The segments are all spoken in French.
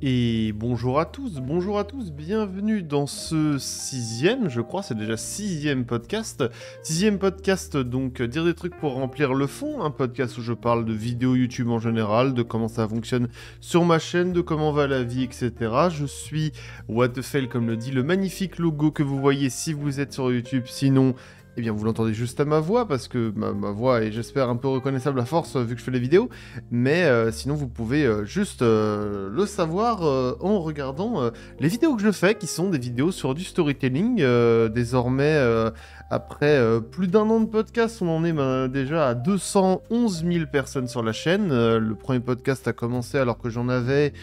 Et bonjour à tous, bienvenue dans ce sixième, je crois, c'est déjà sixième podcast. Sixième podcast, donc dire des trucs pour remplir le fond, un podcast où je parle de vidéos YouTube en général, de comment ça fonctionne sur ma chaîne, de comment va la vie, etc. Je suis What the Fail, comme le dit le magnifique logo que vous voyez si vous êtes sur YouTube, sinon... Eh bien, vous l'entendez juste à ma voix, parce que ma voix est, j'espère, un peu reconnaissable à force, vu que je fais les vidéos. Mais sinon, vous pouvez juste le savoir en regardant les vidéos que je fais, qui sont des vidéos sur du storytelling. Désormais, après plus d'un an de podcast, on en est déjà à 211 000 personnes sur la chaîne. Le premier podcast a commencé alors que j'en avais...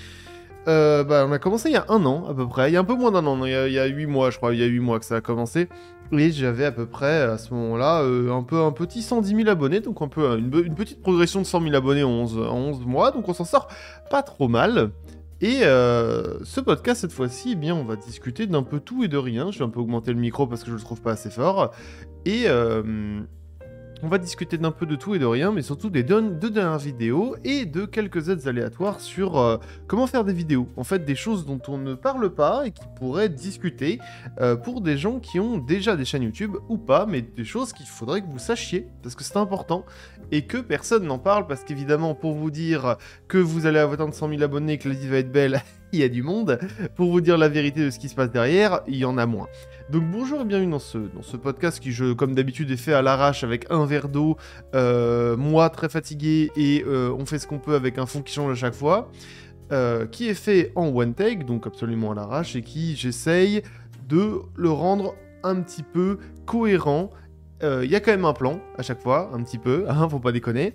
on a commencé il y a un an, à peu près. Il y a un peu moins d'un an, il y a 8 mois, je crois. Il y a 8 mois que ça a commencé. Et j'avais à peu près, à ce moment-là, un petit 110 000 abonnés. Donc un peu une petite progression de 100 000 abonnés en 11 mois. Donc on s'en sort pas trop mal. Et ce podcast, cette fois-ci, eh bien, on va discuter d'un peu tout et de rien. Je vais un peu augmenter le micro parce que je le trouve pas assez fort. Et... on va discuter d'un peu de tout et de rien, mais surtout des deux dernières vidéos et de quelques aides aléatoires sur comment faire des vidéos. En fait, des choses dont on ne parle pas et qui pourraient discuter pour des gens qui ont déjà des chaînes YouTube ou pas, mais des choses qu'il faudrait que vous sachiez, parce que c'est important, et que personne n'en parle, parce qu'évidemment, pour vous dire que vous allez atteindre 100 000 abonnés et que la vie va être belle, il y a du monde. Pour vous dire la vérité de ce qui se passe derrière, il y en a moins. Donc bonjour et bienvenue dans ce podcast qui, comme d'habitude, est fait à l'arrache avec un verre d'eau, moi très fatigué, et on fait ce qu'on peut avec un fond qui change à chaque fois, qui est fait en one take, donc absolument à l'arrache, et qui, j'essaye de le rendre un petit peu cohérent. Il y a quand même un plan à chaque fois, un petit peu, hein, faut pas déconner.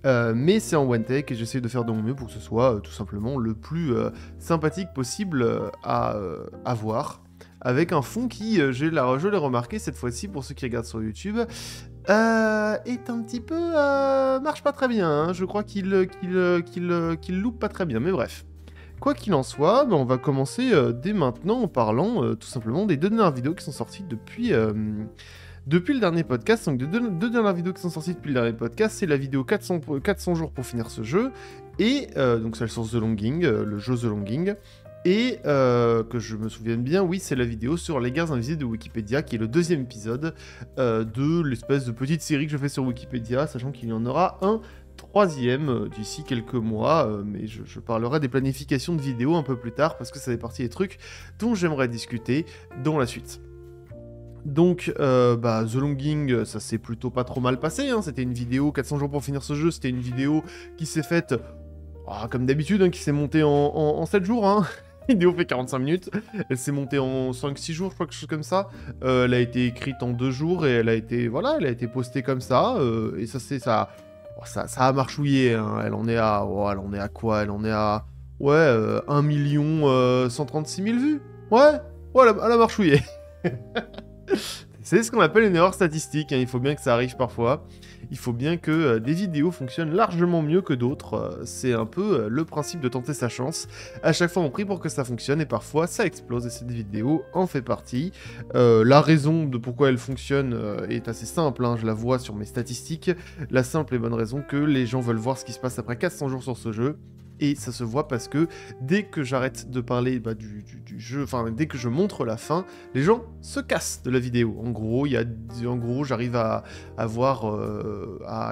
Mais c'est en one take et j'essaie de faire de mon mieux pour que ce soit tout simplement le plus sympathique possible à voir. Avec un fond qui, je l'ai remarqué cette fois-ci pour ceux qui regardent sur YouTube, est un petit peu... marche pas très bien, hein. Je crois qu'il loupe pas très bien, mais bref. Quoi qu'il en soit, on va commencer dès maintenant en parlant tout simplement des deux dernières vidéos qui sont sorties depuis le dernier podcast. Donc deux dernières vidéos qui sont sorties depuis le dernier podcast, c'est la vidéo 400 jours pour finir ce jeu, et donc celle sur The Longing, le jeu The Longing. Et que je me souvienne bien, oui, c'est la vidéo sur les guerres invisibles de Wikipédia, qui est le deuxième épisode de l'espèce de petite série que je fais sur Wikipédia, sachant qu'il y en aura un troisième d'ici quelques mois, mais je parlerai des planifications de vidéos un peu plus tard, parce que ça fait partie des trucs dont j'aimerais discuter dans la suite. Donc, The Longing, ça s'est plutôt pas trop mal passé, hein. C'était une vidéo, 400 jours pour finir ce jeu, c'était une vidéo qui s'est faite, comme d'habitude, hein, qui s'est montée en 7 jours, hein. La vidéo fait 45 minutes, elle s'est montée en 5-6 jours, je crois, quelque chose comme ça. Elle a été écrite en 2 jours et elle a été postée comme ça. Et ça a marchouillé, hein. Elle en est à quoi? Elle en est à 1 136 000 vues. Ouais, elle a marchouillé. C'est ce qu'on appelle une erreur statistique, hein. Il faut bien que ça arrive parfois. Il faut bien que des vidéos fonctionnent largement mieux que d'autres. C'est un peu le principe de tenter sa chance. À chaque fois, on prie pour que ça fonctionne et parfois, ça explose et cette vidéo en fait partie. La raison de pourquoi elle fonctionne est assez simple, hein. Je la vois sur mes statistiques. La simple et bonne raison que les gens veulent voir ce qui se passe après 400 jours sur ce jeu. Et ça se voit parce que dès que j'arrête de parler du jeu, enfin dès que je montre la fin, les gens se cassent de la vidéo. En gros, j'arrive à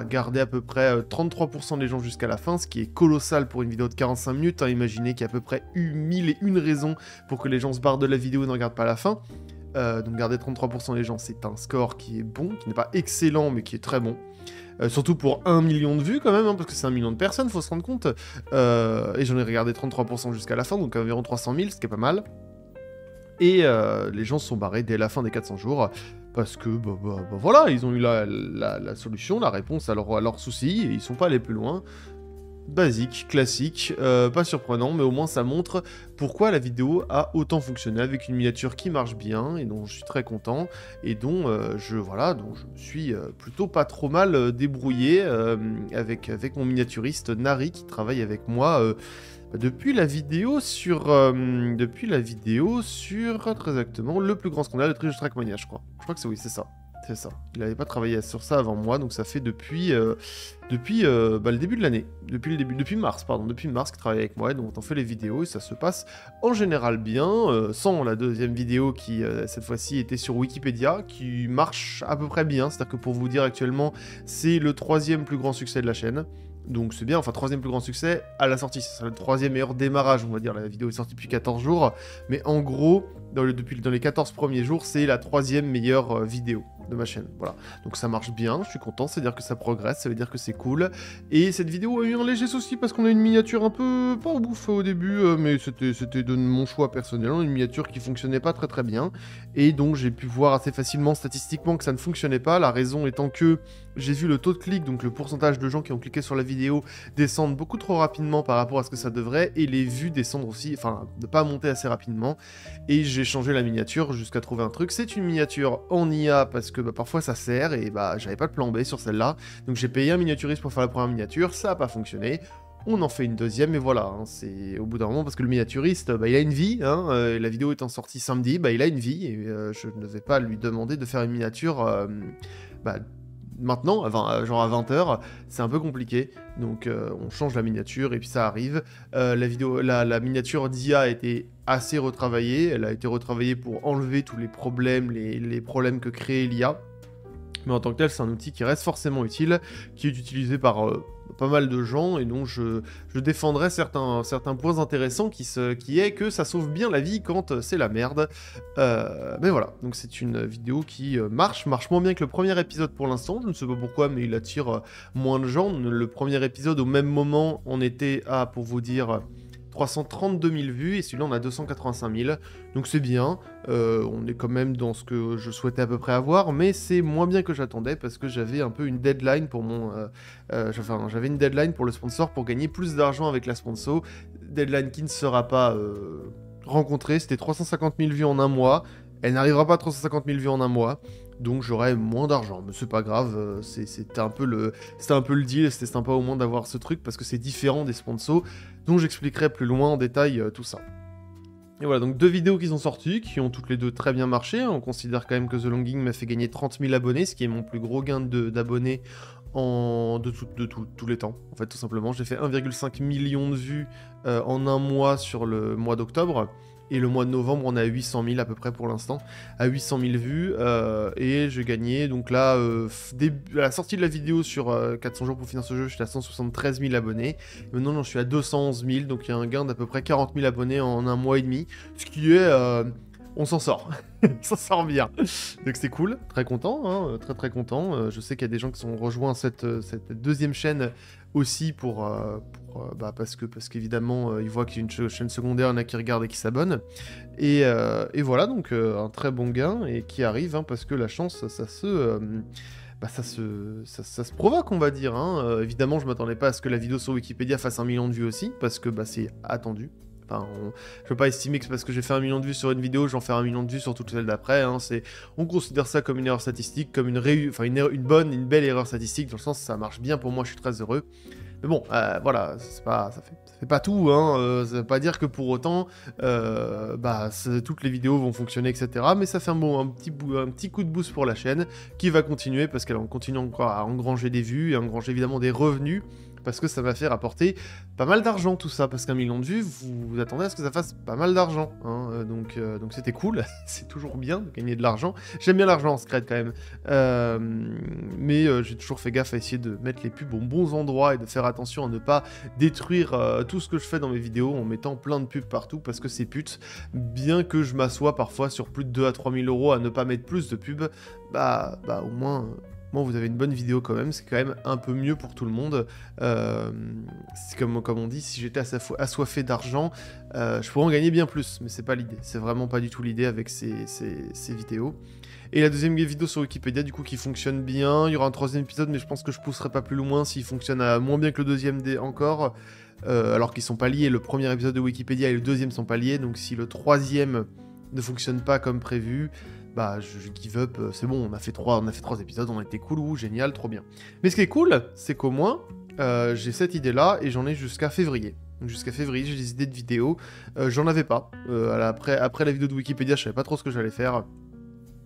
garder à peu près 33% des gens jusqu'à la fin, ce qui est colossal pour une vidéo de 45 minutes. Hein. Imaginez qu'il y a à peu près 1001 raisons pour que les gens se barrent de la vidéo et ne regardent pas la fin. Donc garder 33% des gens, c'est un score qui est bon, qui n'est pas excellent, mais qui est très bon. Surtout pour 1 million de vues quand même, hein, parce que c'est 1 million de personnes, faut se rendre compte. Et j'en ai regardé 33% jusqu'à la fin, donc environ 300 000, ce qui est pas mal. Et les gens se sont barrés dès la fin des 400 jours, parce que voilà, ils ont eu la solution, la réponse à leurs soucis, et ils sont pas allés plus loin. Basique, classique, pas surprenant, mais au moins ça montre pourquoi la vidéo a autant fonctionné avec une miniature qui marche bien et dont je suis très content et dont je me suis plutôt pas trop mal débrouillé avec mon miniaturiste Nari qui travaille avec moi depuis la vidéo sur très exactement le plus grand scandale de Trackmania, je crois. Je crois que c'est ça. C'est ça. Il n'avait pas travaillé sur ça avant moi, donc ça fait depuis le début de l'année. Depuis mars qu'il travaille avec moi, donc on fait les vidéos et ça se passe en général bien, sans la deuxième vidéo qui, cette fois-ci, était sur Wikipédia, qui marche à peu près bien. C'est-à-dire que pour vous dire actuellement, c'est le 3e plus grand succès de la chaîne. Donc c'est bien, enfin 3e plus grand succès à la sortie, c'est le 3e meilleur démarrage, on va dire, la vidéo est sortie depuis 14 jours, mais en gros, dans les 14 premiers jours, c'est la 3e meilleure vidéo de ma chaîne, voilà. Donc ça marche bien, je suis content, c'est-à-dire que ça progresse, ça veut dire que c'est cool, et cette vidéo a eu un léger souci parce qu'on a une miniature un peu, pas ouf au début, mais c'était de mon choix personnel, une miniature qui fonctionnait pas très bien, et donc j'ai pu voir assez facilement statistiquement que ça ne fonctionnait pas, la raison étant que j'ai vu le taux de clic, donc le pourcentage de gens qui ont cliqué sur la vidéo, descendre beaucoup trop rapidement par rapport à ce que ça devrait, et les vues descendre aussi, enfin, ne pas monter assez rapidement, et j'ai changé la miniature jusqu'à trouver un truc. C'est une miniature en IA, parce que parfois ça sert, et j'avais pas de plan B sur celle-là, donc j'ai payé un miniaturiste pour faire la première miniature, ça a pas fonctionné, on en fait une deuxième, et voilà, hein, c'est au bout d'un moment, parce que le miniaturiste, il a une vie, hein, la vidéo étant sortie samedi, il a une vie, et je ne vais pas lui demander de faire une miniature, maintenant, genre à 20h, c'est un peu compliqué, donc on change la miniature et puis ça arrive. La miniature d'IA a été assez retravaillée, elle a été retravaillée pour enlever tous les problèmes, les problèmes que crée l'IA. Mais en tant que tel, c'est un outil qui reste forcément utile, qui est utilisé par pas mal de gens, et donc je défendrai certains points intéressants qui est que ça sauve bien la vie quand c'est la merde. Mais voilà, donc c'est une vidéo qui marche moins bien que le premier épisode pour l'instant, je ne sais pas pourquoi, mais il attire moins de gens. Le premier épisode, au même moment, on était à, pour vous dire, 332 000 vues, et celui-là on a 285 000, donc c'est bien, on est quand même dans ce que je souhaitais à peu près avoir, mais c'est moins bien que j'attendais, parce que j'avais un peu une deadline pour j'avais une deadline pour le sponsor, pour gagner plus d'argent avec la sponsor, deadline qui ne sera pas rencontrée, c'était 350 000 vues en un mois, elle n'arrivera pas à 350 000 vues en un mois, donc j'aurai moins d'argent, mais c'est pas grave, c'était un peu le deal, c'était sympa au moins d'avoir ce truc, parce que c'est différent des sponsors, dont j'expliquerai plus loin en détail tout ça. Et voilà, donc 2 vidéos qui sont sorties, qui ont toutes les deux très bien marché, on considère quand même que The Longing m'a fait gagner 30 000 abonnés, ce qui est mon plus gros gain d'abonnés de tous les temps, en fait, tout simplement. J'ai fait 1,5 million de vues en un mois sur le mois d'octobre, et le mois de novembre, on est à 800 000 à peu près pour l'instant, à 800 000 vues, et j'ai gagné, donc là, à la sortie de la vidéo sur 400 jours pour finir ce jeu, j'étais à 173 000 abonnés, maintenant j'en suis à 211 000, donc il y a un gain d'à peu près 40 000 abonnés en un mois et demi, ce qui est... on s'en sort, ça sort bien, donc c'est cool, très content, hein, très content, je sais qu'il y a des gens qui sont rejoints cette deuxième chaîne aussi parce qu'évidemment ils voient qu'il y a une chaîne secondaire, il y en a qui regardent et qui s'abonnent, et voilà, donc un très bon gain, et qui arrive, hein, parce que la chance, ça se provoque, on va dire, hein. Évidemment je m'attendais pas à ce que la vidéo sur Wikipédia fasse 1 million de vues aussi, parce que c'est attendu. Enfin, je peux pas estimer que parce que j'ai fait 1 million de vues sur une vidéo, j'en fais 1 million de vues sur toutes celles d'après, hein. On considère ça comme une erreur statistique, comme une belle erreur statistique, dans le sens ça marche bien pour moi, je suis très heureux. Mais bon, voilà, ça fait pas tout, hein, ça veut pas dire que pour autant, toutes les vidéos vont fonctionner, etc. Mais ça fait un petit coup de boost pour la chaîne, qui va continuer, parce qu'elle continue encore à engranger des vues, et à engranger évidemment des revenus, parce que ça m'a fait rapporter pas mal d'argent tout ça, parce qu'un million de vues, vous attendez à ce que ça fasse pas mal d'argent, hein, donc c'était cool, c'est toujours bien de gagner de l'argent, j'aime bien l'argent en secret quand même, mais j'ai toujours fait gaffe à essayer de mettre les pubs aux bons endroits, et de faire attention à ne pas détruire tout ce que je fais dans mes vidéos en mettant plein de pubs partout, parce que c'est pute, bien que je m'assoie parfois sur plus de 2 à 3 000 € à ne pas mettre plus de pubs, au moins... vous avez une bonne vidéo quand même, c'est quand même un peu mieux pour tout le monde. C'est comme on dit, si j'étais assoiffé d'argent, je pourrais en gagner bien plus, mais c'est pas l'idée, c'est vraiment pas du tout l'idée avec ces vidéos. Et la deuxième vidéo sur Wikipédia, du coup, qui fonctionne bien, il y aura un 3e épisode, mais je pense que je pousserai pas plus loin s'il fonctionne moins bien que le 2e encore, alors qu'ils sont pas liés, le premier épisode de Wikipédia et le 2e sont pas liés, donc si le 3e ne fonctionne pas comme prévu, je give up, c'est bon, on a fait 3 épisodes, on a été cool, génial, trop bien. Mais ce qui est cool, c'est qu'au moins, j'ai cette idée-là, et j'en ai jusqu'à février. Donc jusqu'à février, j'ai des idées de vidéos, j'en avais pas. Après la vidéo de Wikipédia, je savais pas trop ce que j'allais faire.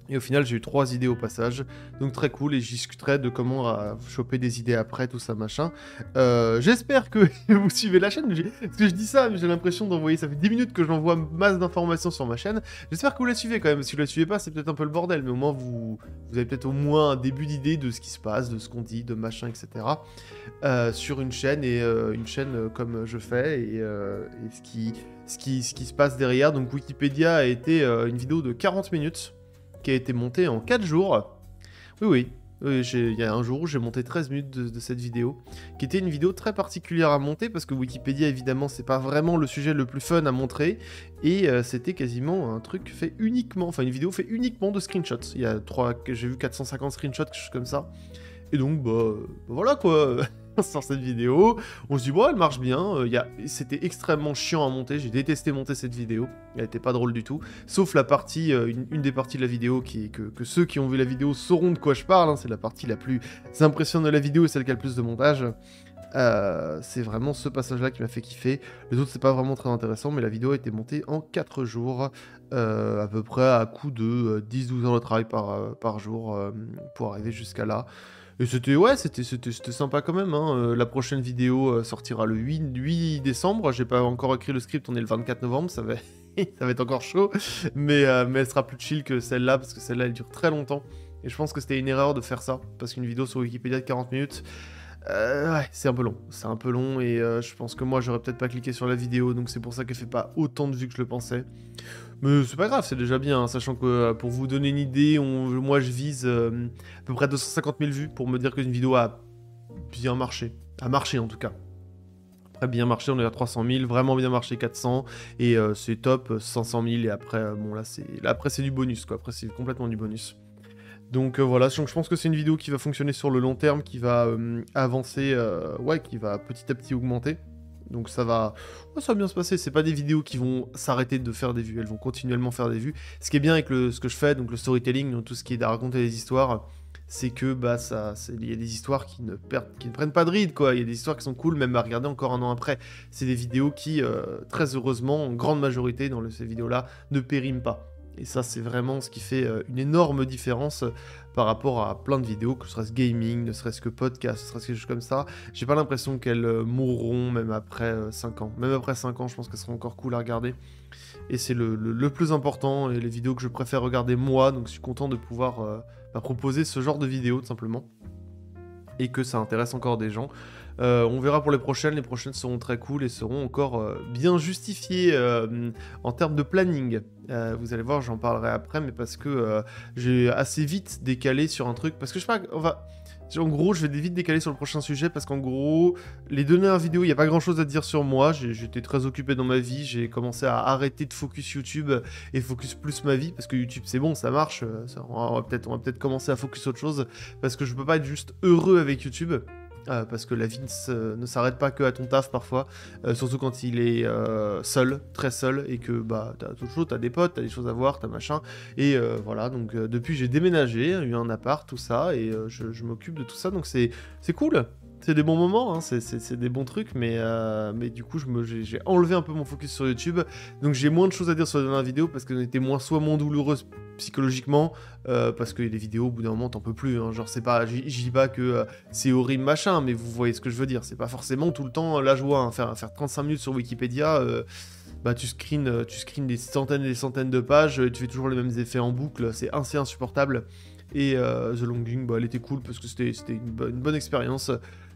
Et au final, j'ai eu 3 idées au passage, donc très cool, et je discuterai de comment choper des idées après, tout ça, machin. J'espère que vous suivez la chaîne, parce que je dis ça, mais j'ai l'impression d'envoyer, ça fait 10 minutes que j'envoie masse d'informations sur ma chaîne. J'espère que vous la suivez quand même, si vous la suivez pas, c'est peut-être un peu le bordel, mais au moins vous avez peut-être au moins un début d'idée de ce qui se passe, de ce qu'on dit, de machin, etc. Sur une chaîne, et une chaîne comme je fais, et ce qui se passe derrière. Donc Wikipédia a été une vidéo de 40 minutes, qui a été monté en 4 jours. Oui, il y a un jour où j'ai monté 13 minutes de cette vidéo, qui était une vidéo très particulière à monter, parce que Wikipédia, évidemment, c'est pas vraiment le sujet le plus fun à montrer, et c'était quasiment un truc fait uniquement, enfin une vidéo fait uniquement de screenshots. Il y a j'ai vu 450 screenshots, quelque chose comme ça. Et donc, voilà quoi. Sur cette vidéo, on se dit bon, elle marche bien, c'était extrêmement chiant à monter, j'ai détesté monter cette vidéo, elle était pas drôle du tout, sauf la partie, une des parties de la vidéo que ceux qui ont vu la vidéo sauront de quoi je parle, hein, c'est la partie la plus impressionnante de la vidéo et celle qui a le plus de montage. C'est vraiment ce passage-là qui m'a fait kiffer. Les autres, c'est pas vraiment très intéressant, mais la vidéo a été montée en 4 jours, à peu près à coup de 10-12 heures de travail par jour, pour arriver jusqu'à là. Et c'était sympa quand même, hein. La prochaine vidéo sortira le 8 décembre. J'ai pas encore écrit le script, on est le 24 novembre, ça va, ça va être encore chaud. Mais elle sera plus chill que celle-là, parce que celle-là, elle dure très longtemps. Et je pense que c'était une erreur de faire ça, parce qu'une vidéo sur Wikipédia de 40 minutes, ouais, c'est un peu long. C'est un peu long, et je pense que moi, j'aurais peut-être pas cliqué sur la vidéo, donc c'est pour ça qu'elle fait pas autant de vues que je le pensais. Mais c'est pas grave, c'est déjà bien, hein, sachant que pour vous donner une idée, moi je vise à peu près 250 000 vues pour me dire qu'une vidéo a bien marché. A marché en tout cas. Après, bien marché, on est à 300 000, vraiment bien marché 400, et c'est top 500 000, et après, bon là c'est du bonus quoi, après c'est complètement du bonus. Donc voilà, je pense que c'est une vidéo qui va fonctionner sur le long terme, qui va avancer, ouais, qui va petit à petit augmenter. Donc ça va bien se passer. C'est pas des vidéos qui vont s'arrêter de faire des vues, elles vont continuellement faire des vues. Ce qui est bien avec ce que je fais, donc le storytelling, donc tout ce qui est de raconter des histoires, c'est que il y a des histoires qui ne prennent pas de ride, quoi. Il y a des histoires qui sont cool, même à regarder encore un an après. C'est des vidéos qui, très heureusement, en grande majorité dans ces vidéos-là, ne périment pas. Et ça, c'est vraiment ce qui fait une énorme différence par rapport à plein de vidéos, que ce serait-ce gaming, ne serait-ce que podcast, ne serait-ce que quelque chose comme ça. J'ai pas l'impression qu'elles mourront même après 5 ans. Même après 5 ans, je pense qu'elles seront encore cool à regarder. Et c'est le plus important, et les vidéos que je préfère regarder moi, donc je suis content de pouvoir proposer ce genre de vidéos, tout simplement. Et que ça intéresse encore des gens. On verra pour les prochaines seront très cool et seront encore bien justifiées en termes de planning. Vous allez voir, j'en parlerai après, mais parce que j'ai assez vite décalé sur un truc, parce que je sais pas, en gros, je vais vite décaler sur le prochain sujet, parce qu'en gros, les dernières vidéos, il n'y a pas grand chose à dire sur moi, j'étais très occupé dans ma vie, j'ai commencé à arrêter de focus YouTube et focus plus ma vie, parce que YouTube c'est bon, ça marche, on va peut-être commencer à focus autre chose, parce que je peux pas être juste heureux avec YouTube. Parce que la vie ne s'arrête pas que à ton taf parfois, surtout quand il est seul, très seul, et que t'as d'autres choses, t'as des potes, t'as des choses à voir, t'as machin, et voilà, donc depuis j'ai déménagé, eu un appart, tout ça, et je m'occupe de tout ça, donc c'est cool. C'est des bons moments, hein, c'est des bons trucs, mais du coup j'ai enlevé un peu mon focus sur YouTube, donc j'ai moins de choses à dire sur les dernières vidéos, parce qu'elles étaient moins douloureuses psychologiquement, parce que les vidéos, au bout d'un moment, t'en peux plus, hein, genre c'est pas, j'y dis pas que c'est horrible machin, mais vous voyez ce que je veux dire, c'est pas forcément tout le temps la joie, hein, faire 35 minutes sur Wikipédia, tu screens des centaines et des centaines de pages, tu fais toujours les mêmes effets en boucle, c'est assez insupportable. Et The Longing, elle était cool parce que c'était une bonne expérience.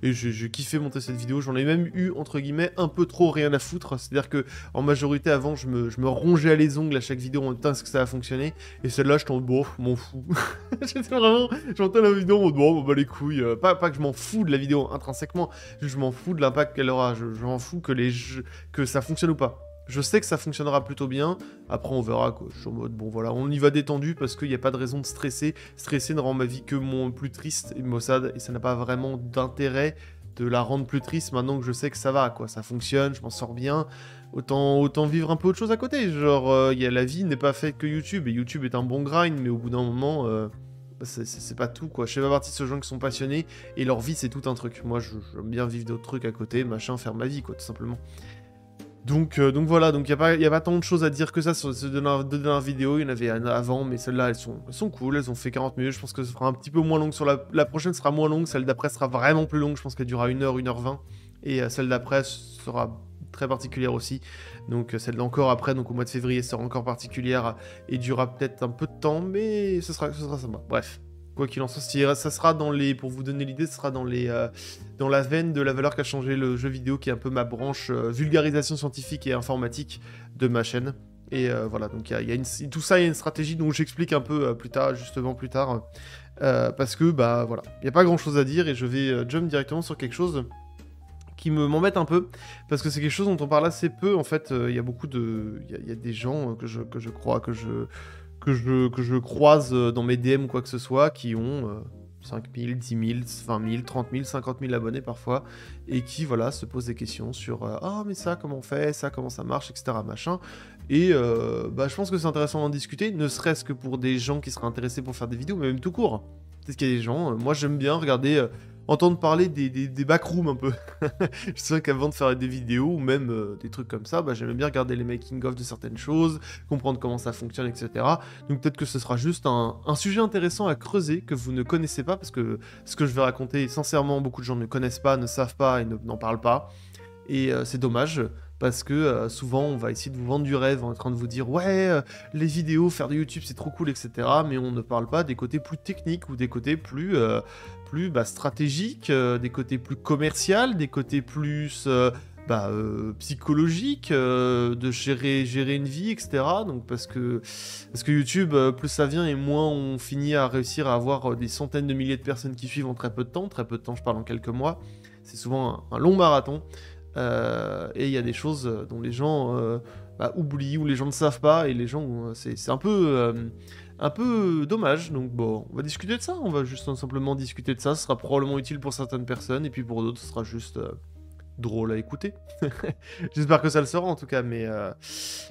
Et j'ai kiffé monter cette vidéo. J'en ai même eu, entre guillemets, un peu trop rien à foutre. C'est-à-dire que en majorité, avant, je me rongeais les ongles à chaque vidéo en me disant est-ce que ça a fonctionné. Et celle-là, je t'en bon, m'en fous. J'étais vraiment, j'entends la vidéo en mode bon, les couilles. Pas que je m'en fous de la vidéo intrinsèquement, je m'en fous de l'impact qu'elle aura. Je m'en fous que ça fonctionne ou pas. Je sais que ça fonctionnera plutôt bien, après on verra quoi, je suis en mode bon voilà, on y va détendu parce qu'il n'y a pas de raison de stresser, stresser ne rend ma vie que plus triste et maussade, et ça n'a pas vraiment d'intérêt de la rendre plus triste maintenant que je sais que ça va quoi, ça fonctionne, je m'en sors bien, autant vivre un peu autre chose à côté, genre la vie n'est pas faite que YouTube, et YouTube est un bon grind, mais au bout d'un moment, c'est pas tout quoi, je fais pas partie de ceux gens qui sont passionnés, et leur vie c'est tout un truc, moi j'aime bien vivre d'autres trucs à côté, machin, faire ma vie quoi, tout simplement. Donc voilà, donc il n'y a pas tant de choses à dire que ça sur ces deux dernières vidéos. Il y en avait avant, mais celles-là, elles sont cool. Elles ont fait 40 minutes. Je pense que ce sera un petit peu moins longue. La prochaine sera moins longue. Celle d'après sera vraiment plus longue. Je pense qu'elle durera 1 heure, 1 h 20. Et celle d'après sera très particulière aussi. Donc celle d'encore après, donc au mois de février, sera encore particulière et durera peut-être un peu de temps, mais ce sera sympa. Bref. Quoi qu'il en soit, ça sera dans les... Pour vous donner l'idée, ce sera dans la veine de la valeur qu'a changé le jeu vidéo, qui est un peu ma branche vulgarisation scientifique et informatique de ma chaîne. Et voilà, donc tout ça, il y a une stratégie dont j'explique un peu plus tard, parce que, bah voilà, il n'y a pas grand-chose à dire, et je vais jump directement sur quelque chose qui m'embête un peu, parce que c'est quelque chose dont on parle assez peu, en fait. Il y a beaucoup de... Il y a des gens que je crois, que je croise dans mes DM ou quoi que ce soit, qui ont 5 000, 10 000, 20 000, 30 000, 50 000 abonnés parfois, et qui, voilà, se posent des questions sur ah, mais ça, comment on fait, ça, comment ça marche, etc., machin. Et bah, je pense que c'est intéressant d'en discuter, ne serait-ce que pour des gens qui seraient intéressés pour faire des vidéos, mais même tout court. Peut-être qu'il y a des gens, moi j'aime bien regarder... entendre parler des backrooms un peu. Je sais qu'avant de faire des vidéos ou même des trucs comme ça, bah, j'aimais bien regarder les making-of de certaines choses, comprendre comment ça fonctionne, etc. Donc peut-être que ce sera juste un sujet intéressant à creuser que vous ne connaissez pas, parce que ce que je vais raconter, sincèrement, beaucoup de gens ne connaissent pas, ne savent pas et n'en parlent pas. Et c'est dommage, parce que souvent on va essayer de vous vendre du rêve en train de vous dire ouais, les vidéos, faire de YouTube c'est trop cool, etc. Mais on ne parle pas des côtés plus techniques ou des côtés plus stratégiques, des côtés plus commerciaux, des côtés plus psychologiques, de gérer une vie, etc. Donc parce que YouTube, plus ça vient et moins on finit à réussir à avoir des centaines de milliers de personnes qui suivent en très peu de temps. Très peu de temps, je parle en quelques mois. C'est souvent un long marathon. Et il y a des choses dont les gens oublient, ou les gens ne savent pas, et les gens, c'est un peu dommage. Donc bon, on va discuter de ça, on va juste simplement discuter de ça. Ce sera probablement utile pour certaines personnes, et puis pour d'autres ce sera juste drôle à écouter. J'espère que ça le sera en tout cas, mais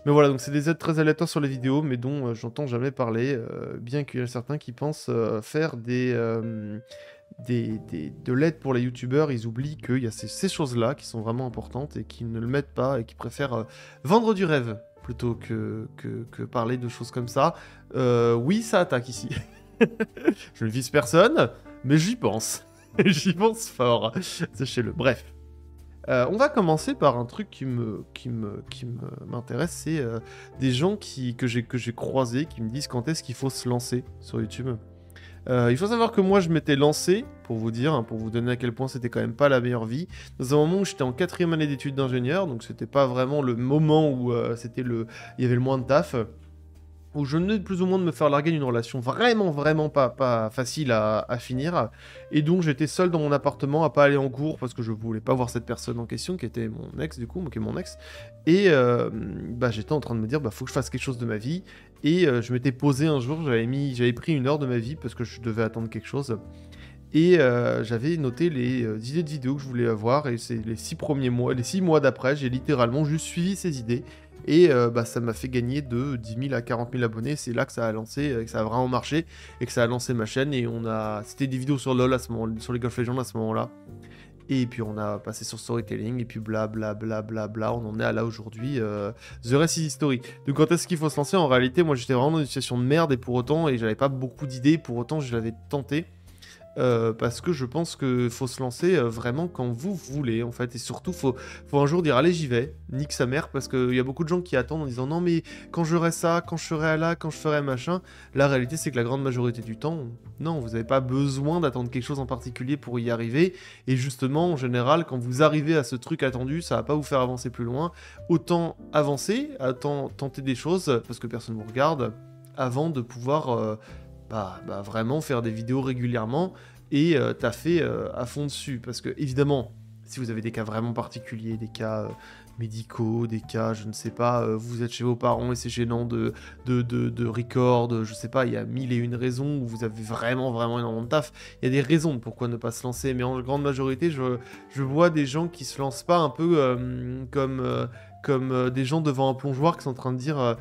voilà, donc c'est des aides très aléatoires sur les vidéos, mais dont j'entends jamais parler, bien qu'il y en a certains qui pensent faire de l'aide pour les youtubeurs. Ils oublient qu'il y a ces choses-là qui sont vraiment importantes et qui ne le mettent pas, et qui préfèrent vendre du rêve plutôt que parler de choses comme ça. Oui, ça attaque ici. Je ne vise personne, mais j'y pense. J'y pense fort. Sachez-le. Bref. On va commencer par un truc qui m'intéresse, c'est des gens que j'ai croisés, qui me disent quand est-ce qu'il faut se lancer sur YouTube. Il faut savoir que moi je m'étais lancé, pour vous dire, hein, pour vous donner à quel point c'était quand même pas la meilleure vie, dans un moment où j'étais en 4e année d'études d'ingénieur, donc c'était pas vraiment le moment où il y avait le moins de taf, où je venais plus ou moins de me faire larguer d'une relation vraiment pas facile à finir, et donc j'étais seul dans mon appartement à pas aller en cours parce que je voulais pas voir cette personne en question, qui était mon ex du coup, qui est mon ex, et j'étais en train de me dire faut que je fasse quelque chose de ma vie, et je m'étais posé un jour, j'avais pris 1 heure de ma vie parce que je devais attendre quelque chose, et j'avais noté les idées de vidéos que je voulais avoir, et c'est les 6 mois d'après, j'ai littéralement juste suivi ces idées. Et ça m'a fait gagner de 10 000 à 40 000 abonnés. C'est là que ça a lancé, que ça a vraiment marché, et que ça a lancé ma chaîne. Et c'était des vidéos sur LoL à ce moment, sur League of Legends à ce moment-là. Et puis on a passé sur storytelling, et puis blablabla, on en est à là aujourd'hui. The Rest is History. Donc quand est-ce qu'il faut se lancer? En réalité, moi j'étais vraiment dans une situation de merde, et j'avais pas beaucoup d'idées, pour autant je l'avais tenté. Parce que je pense qu'il faut se lancer vraiment quand vous voulez, en fait, et surtout faut un jour dire allez, j'y vais, nique sa mère, parce qu'il y a beaucoup de gens qui attendent en disant non mais quand j'aurai ça, quand je serai là, quand je ferai machin. La réalité c'est que la grande majorité du temps, non, vous n'avez pas besoin d'attendre quelque chose en particulier pour y arriver, et justement en général quand vous arrivez à ce truc attendu, ça va pas vous faire avancer plus loin. Autant avancer, autant tenter des choses, parce que personne vous regarde, avant de pouvoir vraiment faire des vidéos régulièrement et taffer à fond dessus. Parce que évidemment, si vous avez des cas vraiment particuliers, des cas médicaux, des cas, je ne sais pas, vous êtes chez vos parents et c'est gênant de record, je sais pas, il y a 1001 raisons où vous avez vraiment énormément de taf. Il y a des raisons de pourquoi ne pas se lancer, mais en grande majorité, je vois des gens qui se lancent pas un peu comme des gens devant un plongeoir qui sont en train de dire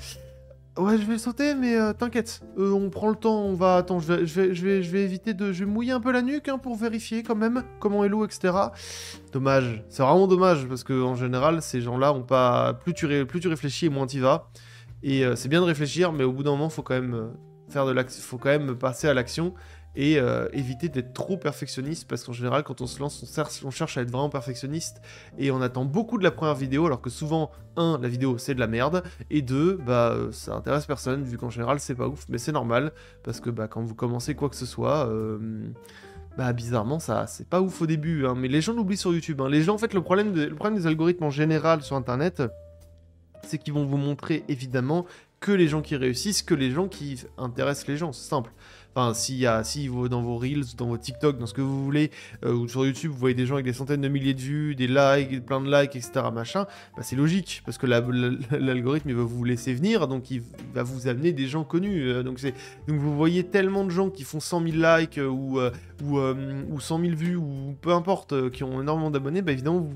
Ouais, je vais sauter, mais t'inquiète. On prend le temps, on va... Attends, je vais éviter de... Je vais mouiller un peu la nuque, hein, pour vérifier, quand même, comment est l'eau, etc. Dommage. C'est vraiment dommage, parce que en général, ces gens-là ont pas... Plus tu réfléchis, et moins t'y vas. Et c'est bien de réfléchir, mais au bout d'un moment, faut quand même faire de l'action... Faut quand même passer à l'action et éviter d'être trop perfectionniste, parce qu'en général, quand on se lance, on cherche à être vraiment perfectionniste et on attend beaucoup de la première vidéo, alors que souvent, la vidéo c'est de la merde, et bah ça intéresse personne, vu qu'en général c'est pas ouf, mais c'est normal, parce que bah quand vous commencez quoi que ce soit, bah bizarrement ça c'est pas ouf au début, hein, mais les gens l'oublient sur YouTube, hein. Les gens, en fait, le problème des algorithmes en général sur internet, c'est qu'ils vont vous montrer évidemment que les gens qui réussissent, que les gens qui intéressent les gens, c'est simple. Enfin, si vous, dans vos Reels, dans vos TikTok, dans ce que vous voulez, ou sur YouTube, vous voyez des gens avec des centaines de milliers de vues, des likes, plein de likes, etc., machin, bah c'est logique, parce que l'algorithme, il va vous laisser venir, donc il va vous amener des gens connus. Donc vous voyez tellement de gens qui font 100 000 likes, ou 100 000 vues, ou peu importe, qui ont énormément d'abonnés, bah évidemment,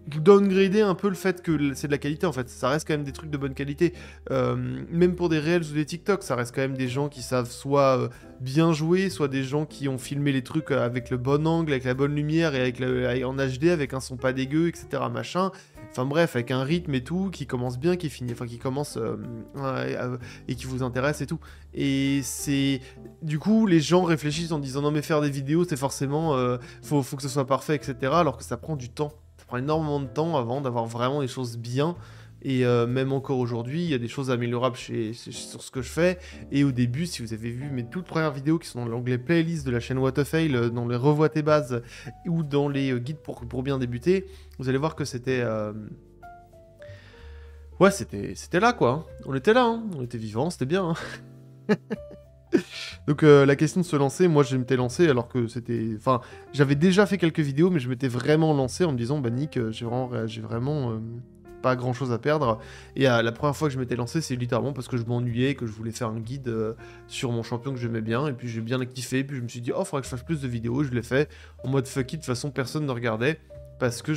vous downgradez un peu le fait que c'est de la qualité, en fait. Ça reste quand même des trucs de bonne qualité. Même pour des Reels ou des TikTok, ça reste quand même des gens qui savent soit bien jouer, soit des gens qui ont filmé les trucs avec le bon angle, avec la bonne lumière, et en HD, avec un son pas dégueu, etc., machin. Enfin bref, avec un rythme et tout, qui commence bien, qui finit, enfin qui commence et qui vous intéresse et tout. Et c'est... Du coup, les gens réfléchissent en disant non mais faire des vidéos, c'est forcément... faut que ce soit parfait, etc., alors que ça prend du temps. Ça prend énormément de temps avant d'avoir vraiment des choses bien. Et même encore aujourd'hui, il y a des choses améliorables sur ce que je fais. Et au début, si vous avez vu mes toutes premières vidéos qui sont dans l'onglet playlist de la chaîne What the Fail, dans les revois tes bases ou dans les guides pour bien débuter, vous allez voir que c'était... Ouais, c'était là, quoi. Hein. On était là, hein. On était vivants, c'était bien. Hein. Donc la question de se lancer, moi je m'étais lancé alors que c'était... Enfin, j'avais déjà fait quelques vidéos, mais je m'étais vraiment lancé en me disant, bah Nick, j'ai vraiment pas grand chose à perdre. Et la première fois que je m'étais lancé, c'est littéralement parce que je m'ennuyais, que je voulais faire un guide sur mon champion que j'aimais bien, et puis j'ai bien kiffé, puis je me suis dit, oh, faudrait que je fasse plus de vidéos, je l'ai fait, en mode fuck it, de toute façon personne ne regardait. Parce que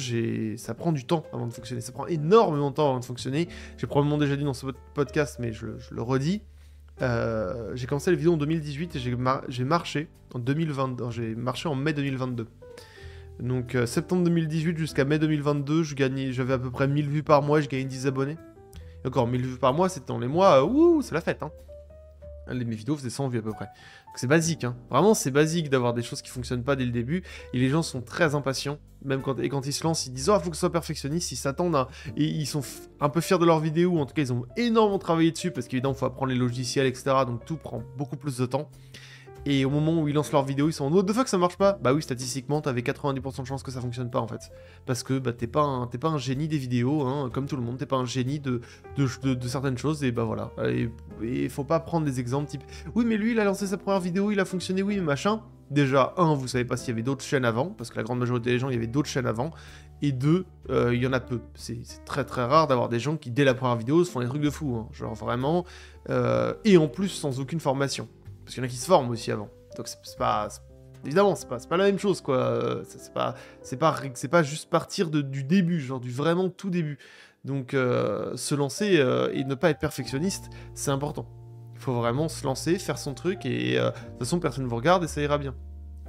ça prend du temps avant de fonctionner, ça prend énormément de temps avant de fonctionner. J'ai probablement déjà dit dans ce podcast, mais je le redis. J'ai commencé les vidéos en 2018 et j'ai marché en 2022. J'ai marché en mai 2022. Donc septembre 2018 jusqu'à mai 2022, j'avais à peu près 1000 vues par mois, je gagnais 10 abonnés. Et encore 1000 vues par mois, c'était dans les mois, c'est la fête, hein. Mes vidéos faisaient 100 vues à peu près. Donc c'est basique, hein. Vraiment, c'est basique d'avoir des choses qui fonctionnent pas dès le début. Et les gens sont très impatients. Même quand ils se lancent, ils disent « Oh, faut que ce soit perfectionniste », ils s'attendent à... Et ils sont un peu fiers de leur vidéo, ou en tout cas, ils ont énormément travaillé dessus, parce qu'évidemment, il faut apprendre les logiciels, etc. Donc tout prend beaucoup plus de temps. Et au moment où ils lancent leur vidéo, ils sont en what the fuck, ça marche pas. Bah oui, statistiquement, t'avais 90% de chances que ça fonctionne pas en fait. Parce que bah, t'es pas un génie des vidéos, hein, comme tout le monde, t'es pas un génie de certaines choses, et bah voilà. Et faut pas prendre des exemples type oui, mais lui il a lancé sa première vidéo, il a fonctionné, oui, mais machin. Déjà, vous savez pas s'il y avait d'autres chaînes avant, parce que la grande majorité des gens, il y avait d'autres chaînes avant. Et deux, il y en a peu. C'est très très rare d'avoir des gens qui, dès la première vidéo, se font des trucs de fou, hein, genre vraiment. Et en plus, sans aucune formation. Parce qu'il y en a qui se forment aussi avant. Donc évidemment, c'est pas la même chose, quoi. C'est pas juste partir du début, genre du vraiment tout début. Donc se lancer et ne pas être perfectionniste, c'est important. Il faut vraiment se lancer, faire son truc, et de toute façon, personne ne vous regarde et ça ira bien.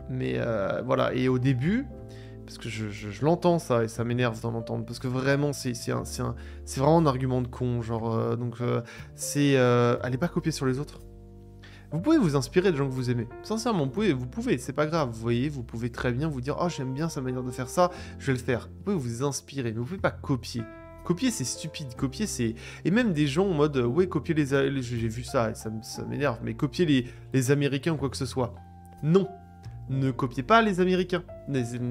Mais voilà, et au début... Parce que je l'entends ça, et ça m'énerve d'en entendre, parce que vraiment, c'est vraiment un argument de con, genre... allez pas copier sur les autres. Vous pouvez vous inspirer de gens que vous aimez. Sincèrement, vous pouvez, c'est pas grave. Vous voyez, vous pouvez très bien vous dire « Oh, j'aime bien sa manière de faire ça, je vais le faire. » Vous pouvez vous inspirer, mais vous pouvez pas copier. Copier, c'est stupide. Copier, c'est... Et même des gens en mode « Ouais, copier j'ai vu ça, et ça m'énerve, mais copier les Américains ou quoi que ce soit. » Non. Ne copiez pas les Américains.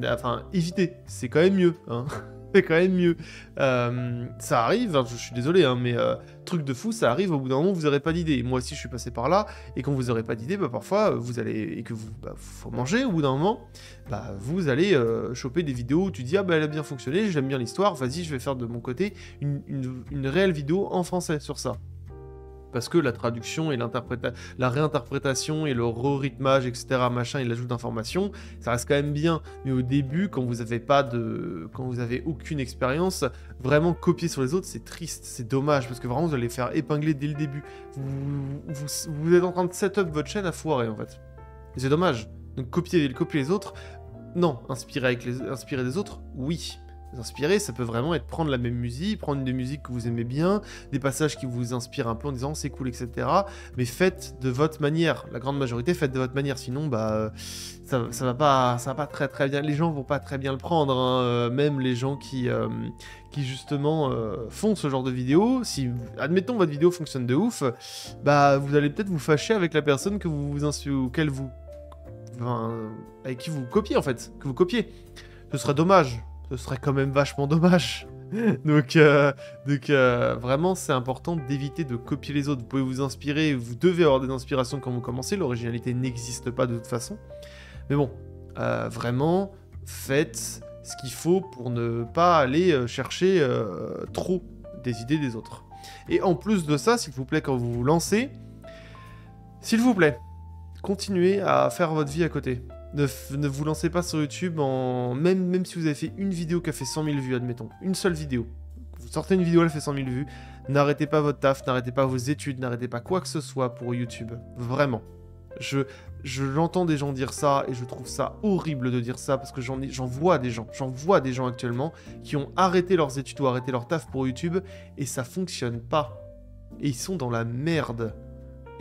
Enfin, évitez. C'est quand même mieux, hein. C'est quand même mieux. Ça arrive, hein, je suis désolé, hein, mais truc de fou, ça arrive, au bout d'un moment, vous n'aurez pas d'idée. Moi aussi, je suis passé par là, et quand vous n'aurez pas d'idée, bah, parfois, vous allez... Et que vous... Bah, faut manger, au bout d'un moment, bah, vous allez choper des vidéos où tu dis « Ah, bah, elle a bien fonctionné, j'aime bien l'histoire, vas-y, je vais faire de mon côté une réelle vidéo en français sur ça. » Parce que la traduction et la réinterprétation et le re-rythmage, etc., machin, et l'ajout d'informations, ça reste quand même bien. Mais au début, quand vous avez aucune expérience, vraiment copier sur les autres, c'est triste, c'est dommage, parce que vraiment, vous allez faire épingler dès le début. Vous êtes en train de set up votre chaîne à foirer, en fait. Et c'est dommage. Donc copier les autres, non. Inspirer des autres, oui. Vous inspirer, ça peut vraiment être prendre la même musique, prendre une des musiques que vous aimez bien, des passages qui vous inspirent un peu en disant c'est cool, etc. Mais faites de votre manière. La grande majorité, faites de votre manière. Sinon, ça va pas très très bien. Les gens vont pas très bien le prendre. Hein. Même les gens qui justement font ce genre de vidéo. Si, admettons, votre vidéo fonctionne de ouf, vous allez peut-être vous fâcher avec la personne avec qui vous copiez en fait, que vous copiez. Ce serait dommage. Ce serait quand même vachement dommage. donc, vraiment, c'est important d'éviter de copier les autres. Vous pouvez vous inspirer, vous devez avoir des inspirations quand vous commencez. L'originalité n'existe pas de toute façon. Mais bon, vraiment, faites ce qu'il faut pour ne pas aller chercher trop des idées des autres. Et en plus de ça, s'il vous plaît, quand vous vous lancez, s'il vous plaît, continuez à faire votre vie à côté. Ne vous lancez pas sur YouTube même si vous avez fait une vidéo qui a fait 100 000 vues, admettons. Une seule vidéo. Vous sortez une vidéo, elle fait 100 000 vues. N'arrêtez pas votre taf, n'arrêtez pas vos études, n'arrêtez pas quoi que ce soit pour YouTube. Vraiment. J'entends des gens dire ça et je trouve ça horrible de dire ça parce que j'en vois des gens actuellement qui ont arrêté leurs études ou arrêté leur taf pour YouTube et ça fonctionne pas. Et ils sont dans la merde.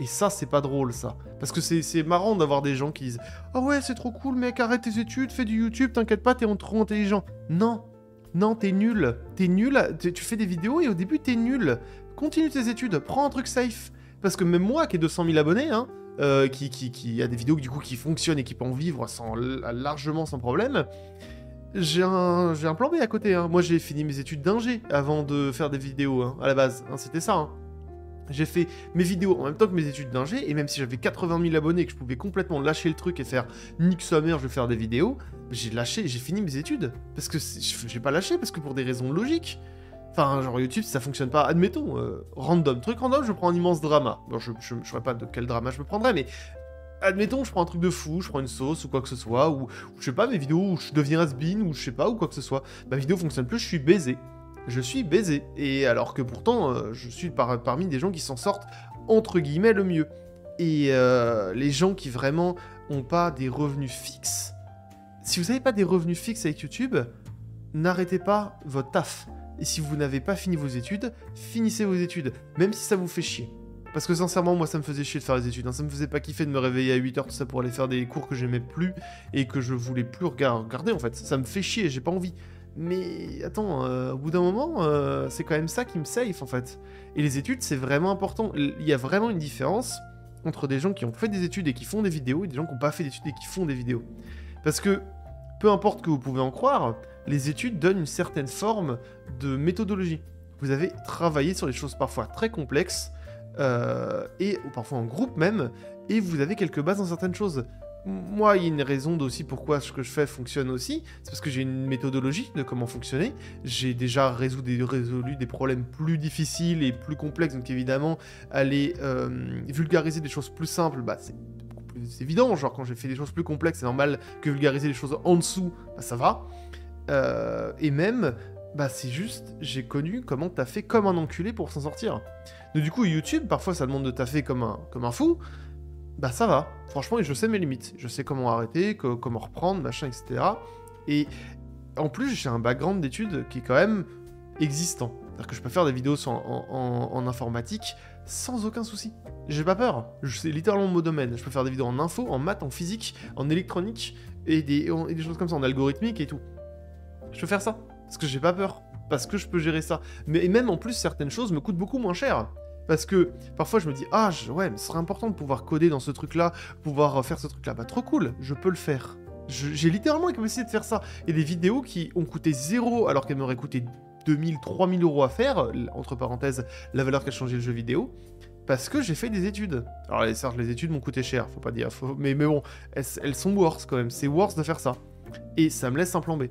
Et ça, c'est pas drôle, ça. Parce que c'est marrant d'avoir des gens qui disent « Ah ouais, c'est trop cool, mec, arrête tes études, fais du YouTube, t'inquiète pas, t'es trop intelligent. » Non, non, t'es nul. T'es nul, tu fais des vidéos et au début, t'es nul. Continue tes études, prends un truc safe. Parce que même moi, qui ai 200 000 abonnés, hein, qui a des vidéos du coup qui fonctionnent et qui peut en vivre largement sans problème, j'ai un plan B à côté. Hein. Moi, j'ai fini mes études d'ingé avant de faire des vidéos, hein, à la base. Hein, c'était ça, hein. J'ai fait mes vidéos en même temps que mes études d'ingé, et même si j'avais 80 000 abonnés et que je pouvais complètement lâcher le truc et faire nique sa mère, je vais faire des vidéos, j'ai fini mes études. Parce que j'ai pas lâché, parce que pour des raisons logiques. Enfin, genre YouTube, si ça fonctionne pas, admettons, truc random, je prends un immense drama. Bon, je saurais pas de quel drama je me prendrais, mais admettons, je prends un truc de fou, je prends une sauce ou quoi que ce soit, ou je sais pas, mes vidéos où je deviens has-been, ou je sais pas, ou quoi que ce soit. Ma vidéo fonctionne plus, je suis baisé. Je suis baisé. Et alors que pourtant, je suis parmi des gens qui s'en sortent, entre guillemets, le mieux. Et les gens qui vraiment ont pas des revenus fixes, si vous n'avez pas des revenus fixes avec YouTube, n'arrêtez pas votre taf. Et si vous n'avez pas fini vos études, finissez vos études, même si ça vous fait chier. Parce que sincèrement, moi, ça me faisait chier de faire les études. Hein. Ça me faisait pas kiffer de me réveiller à 8h, tout ça, pour aller faire des cours que j'aimais plus et que je voulais plus regarder, en fait. Ça me fait chier, j'ai pas envie. Mais attends, au bout d'un moment, c'est quand même ça qui me safe en fait. Et les études, c'est vraiment important. Il y a vraiment une différence entre des gens qui ont fait des études et qui font des vidéos et des gens qui n'ont pas fait d'études et qui font des vidéos. Parce que, peu importe que vous pouvez en croire, les études donnent une certaine forme de méthodologie. Vous avez travaillé sur des choses parfois très complexes, ou parfois en groupe même, et vous avez quelques bases dans certaines choses. Moi, il y a une raison aussi pourquoi ce que je fais fonctionne aussi, c'est parce que j'ai une méthodologie de comment fonctionner. J'ai déjà résolu des problèmes plus difficiles et plus complexes, donc évidemment, aller vulgariser des choses plus simples, c'est beaucoup plus évident. Genre, quand j'ai fait des choses plus complexes, c'est normal que vulgariser les choses en dessous, ça va. Et même, c'est juste, j'ai connu comment taffer comme un enculé pour s'en sortir. Donc du coup, YouTube, parfois, ça demande de taffer comme un fou. Ça va, franchement, et je sais mes limites. Je sais comment arrêter, comment reprendre, machin, etc. Et en plus, j'ai un background d'études qui est quand même existant. C'est-à-dire que je peux faire des vidéos en informatique sans aucun souci. J'ai pas peur. C'est littéralement mon domaine. Je peux faire des vidéos en info, en maths, en physique, en électronique, et des choses comme ça, en algorithmique et tout. Je peux faire ça, parce que j'ai pas peur. Parce que je peux gérer ça. Mais même en plus, certaines choses me coûtent beaucoup moins cher. Parce que parfois je me dis, ouais, mais ce serait important de pouvoir coder dans ce truc-là, pouvoir faire ce truc-là. Trop cool, je peux le faire. J'ai littéralement la capacité de faire ça. Il y a des vidéos qui ont coûté 0 alors qu'elles m'auraient coûté 2000, 3000 euros à faire, entre parenthèses, la valeur qu'a changé le jeu vidéo, parce que j'ai fait des études. Alors certes, les études m'ont coûté cher, faut pas dire, mais bon, elles sont worse quand même, c'est worse de faire ça. Et ça me laisse un plan B.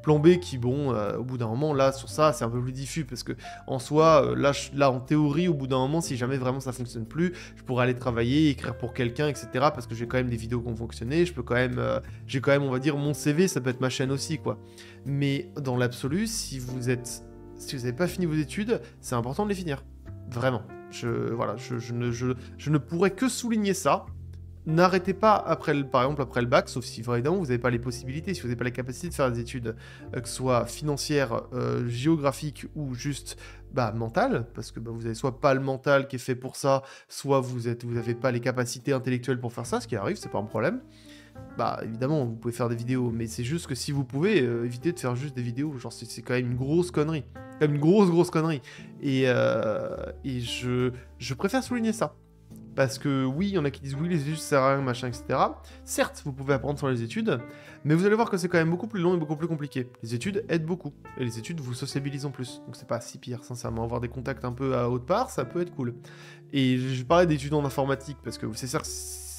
Plan B qui, bon, au bout d'un moment, là, sur ça, c'est un peu plus diffus, parce que en soi, là, en théorie, au bout d'un moment, si jamais vraiment ça fonctionne plus, je pourrais aller travailler, écrire pour quelqu'un, etc., parce que j'ai quand même des vidéos qui ont fonctionné, je peux quand même, j'ai quand même, on va dire, mon CV, ça peut être ma chaîne aussi, quoi. Mais dans l'absolu, si vous n'avez pas fini vos études, c'est important de les finir. Vraiment. Voilà, je ne pourrais que souligner ça. N'arrêtez pas, par exemple, après le bac, sauf si évidemment vous n'avez pas les possibilités, si vous n'avez pas la capacité de faire des études, que ce soit financières, géographiques ou juste mentales, parce que vous n'avez soit pas le mental qui est fait pour ça, soit vous n'avez pas les capacités intellectuelles pour faire ça, ce qui arrive, c'est pas un problème. Évidemment, vous pouvez faire des vidéos, mais c'est juste que si vous pouvez, évitez de faire juste des vidéos, genre c'est quand même une grosse connerie. Quand même une grosse connerie. Et je préfère souligner ça. Parce que oui, il y en a qui disent oui, les études ça sert à rien, machin, etc. Certes, vous pouvez apprendre sur les études, mais vous allez voir que c'est quand même beaucoup plus long et beaucoup plus compliqué. Les études aident beaucoup, et les études vous sociabilisent en plus. Donc c'est pas si pire, sincèrement. Avoir des contacts un peu à haute part, ça peut être cool. Et je parlais d'études en informatique, parce que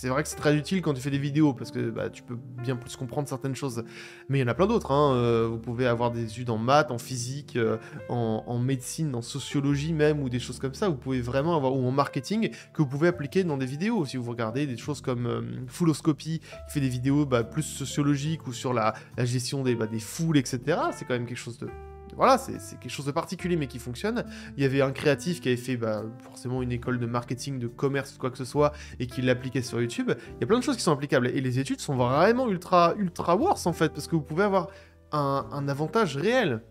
c'est vrai que c'est très utile quand tu fais des vidéos, parce que tu peux bien plus comprendre certaines choses. Mais il y en a plein d'autres, hein. Vous pouvez avoir des études en maths, en physique, en médecine, en sociologie même, ou des choses comme ça. Vous pouvez vraiment avoir, ou en marketing, que vous pouvez appliquer dans des vidéos. Si vous regardez des choses comme Fulloscopy, qui fait des vidéos plus sociologiques, ou sur la gestion des foules, etc. C'est quand même quelque chose de... Voilà, c'est quelque chose de particulier mais qui fonctionne. Il y avait un créatif qui avait fait forcément une école de marketing, de commerce, quoi que ce soit, et qui l'appliquait sur YouTube. Il y a plein de choses qui sont applicables, et les études sont vraiment ultra worse en fait, parce que vous pouvez avoir un avantage réel.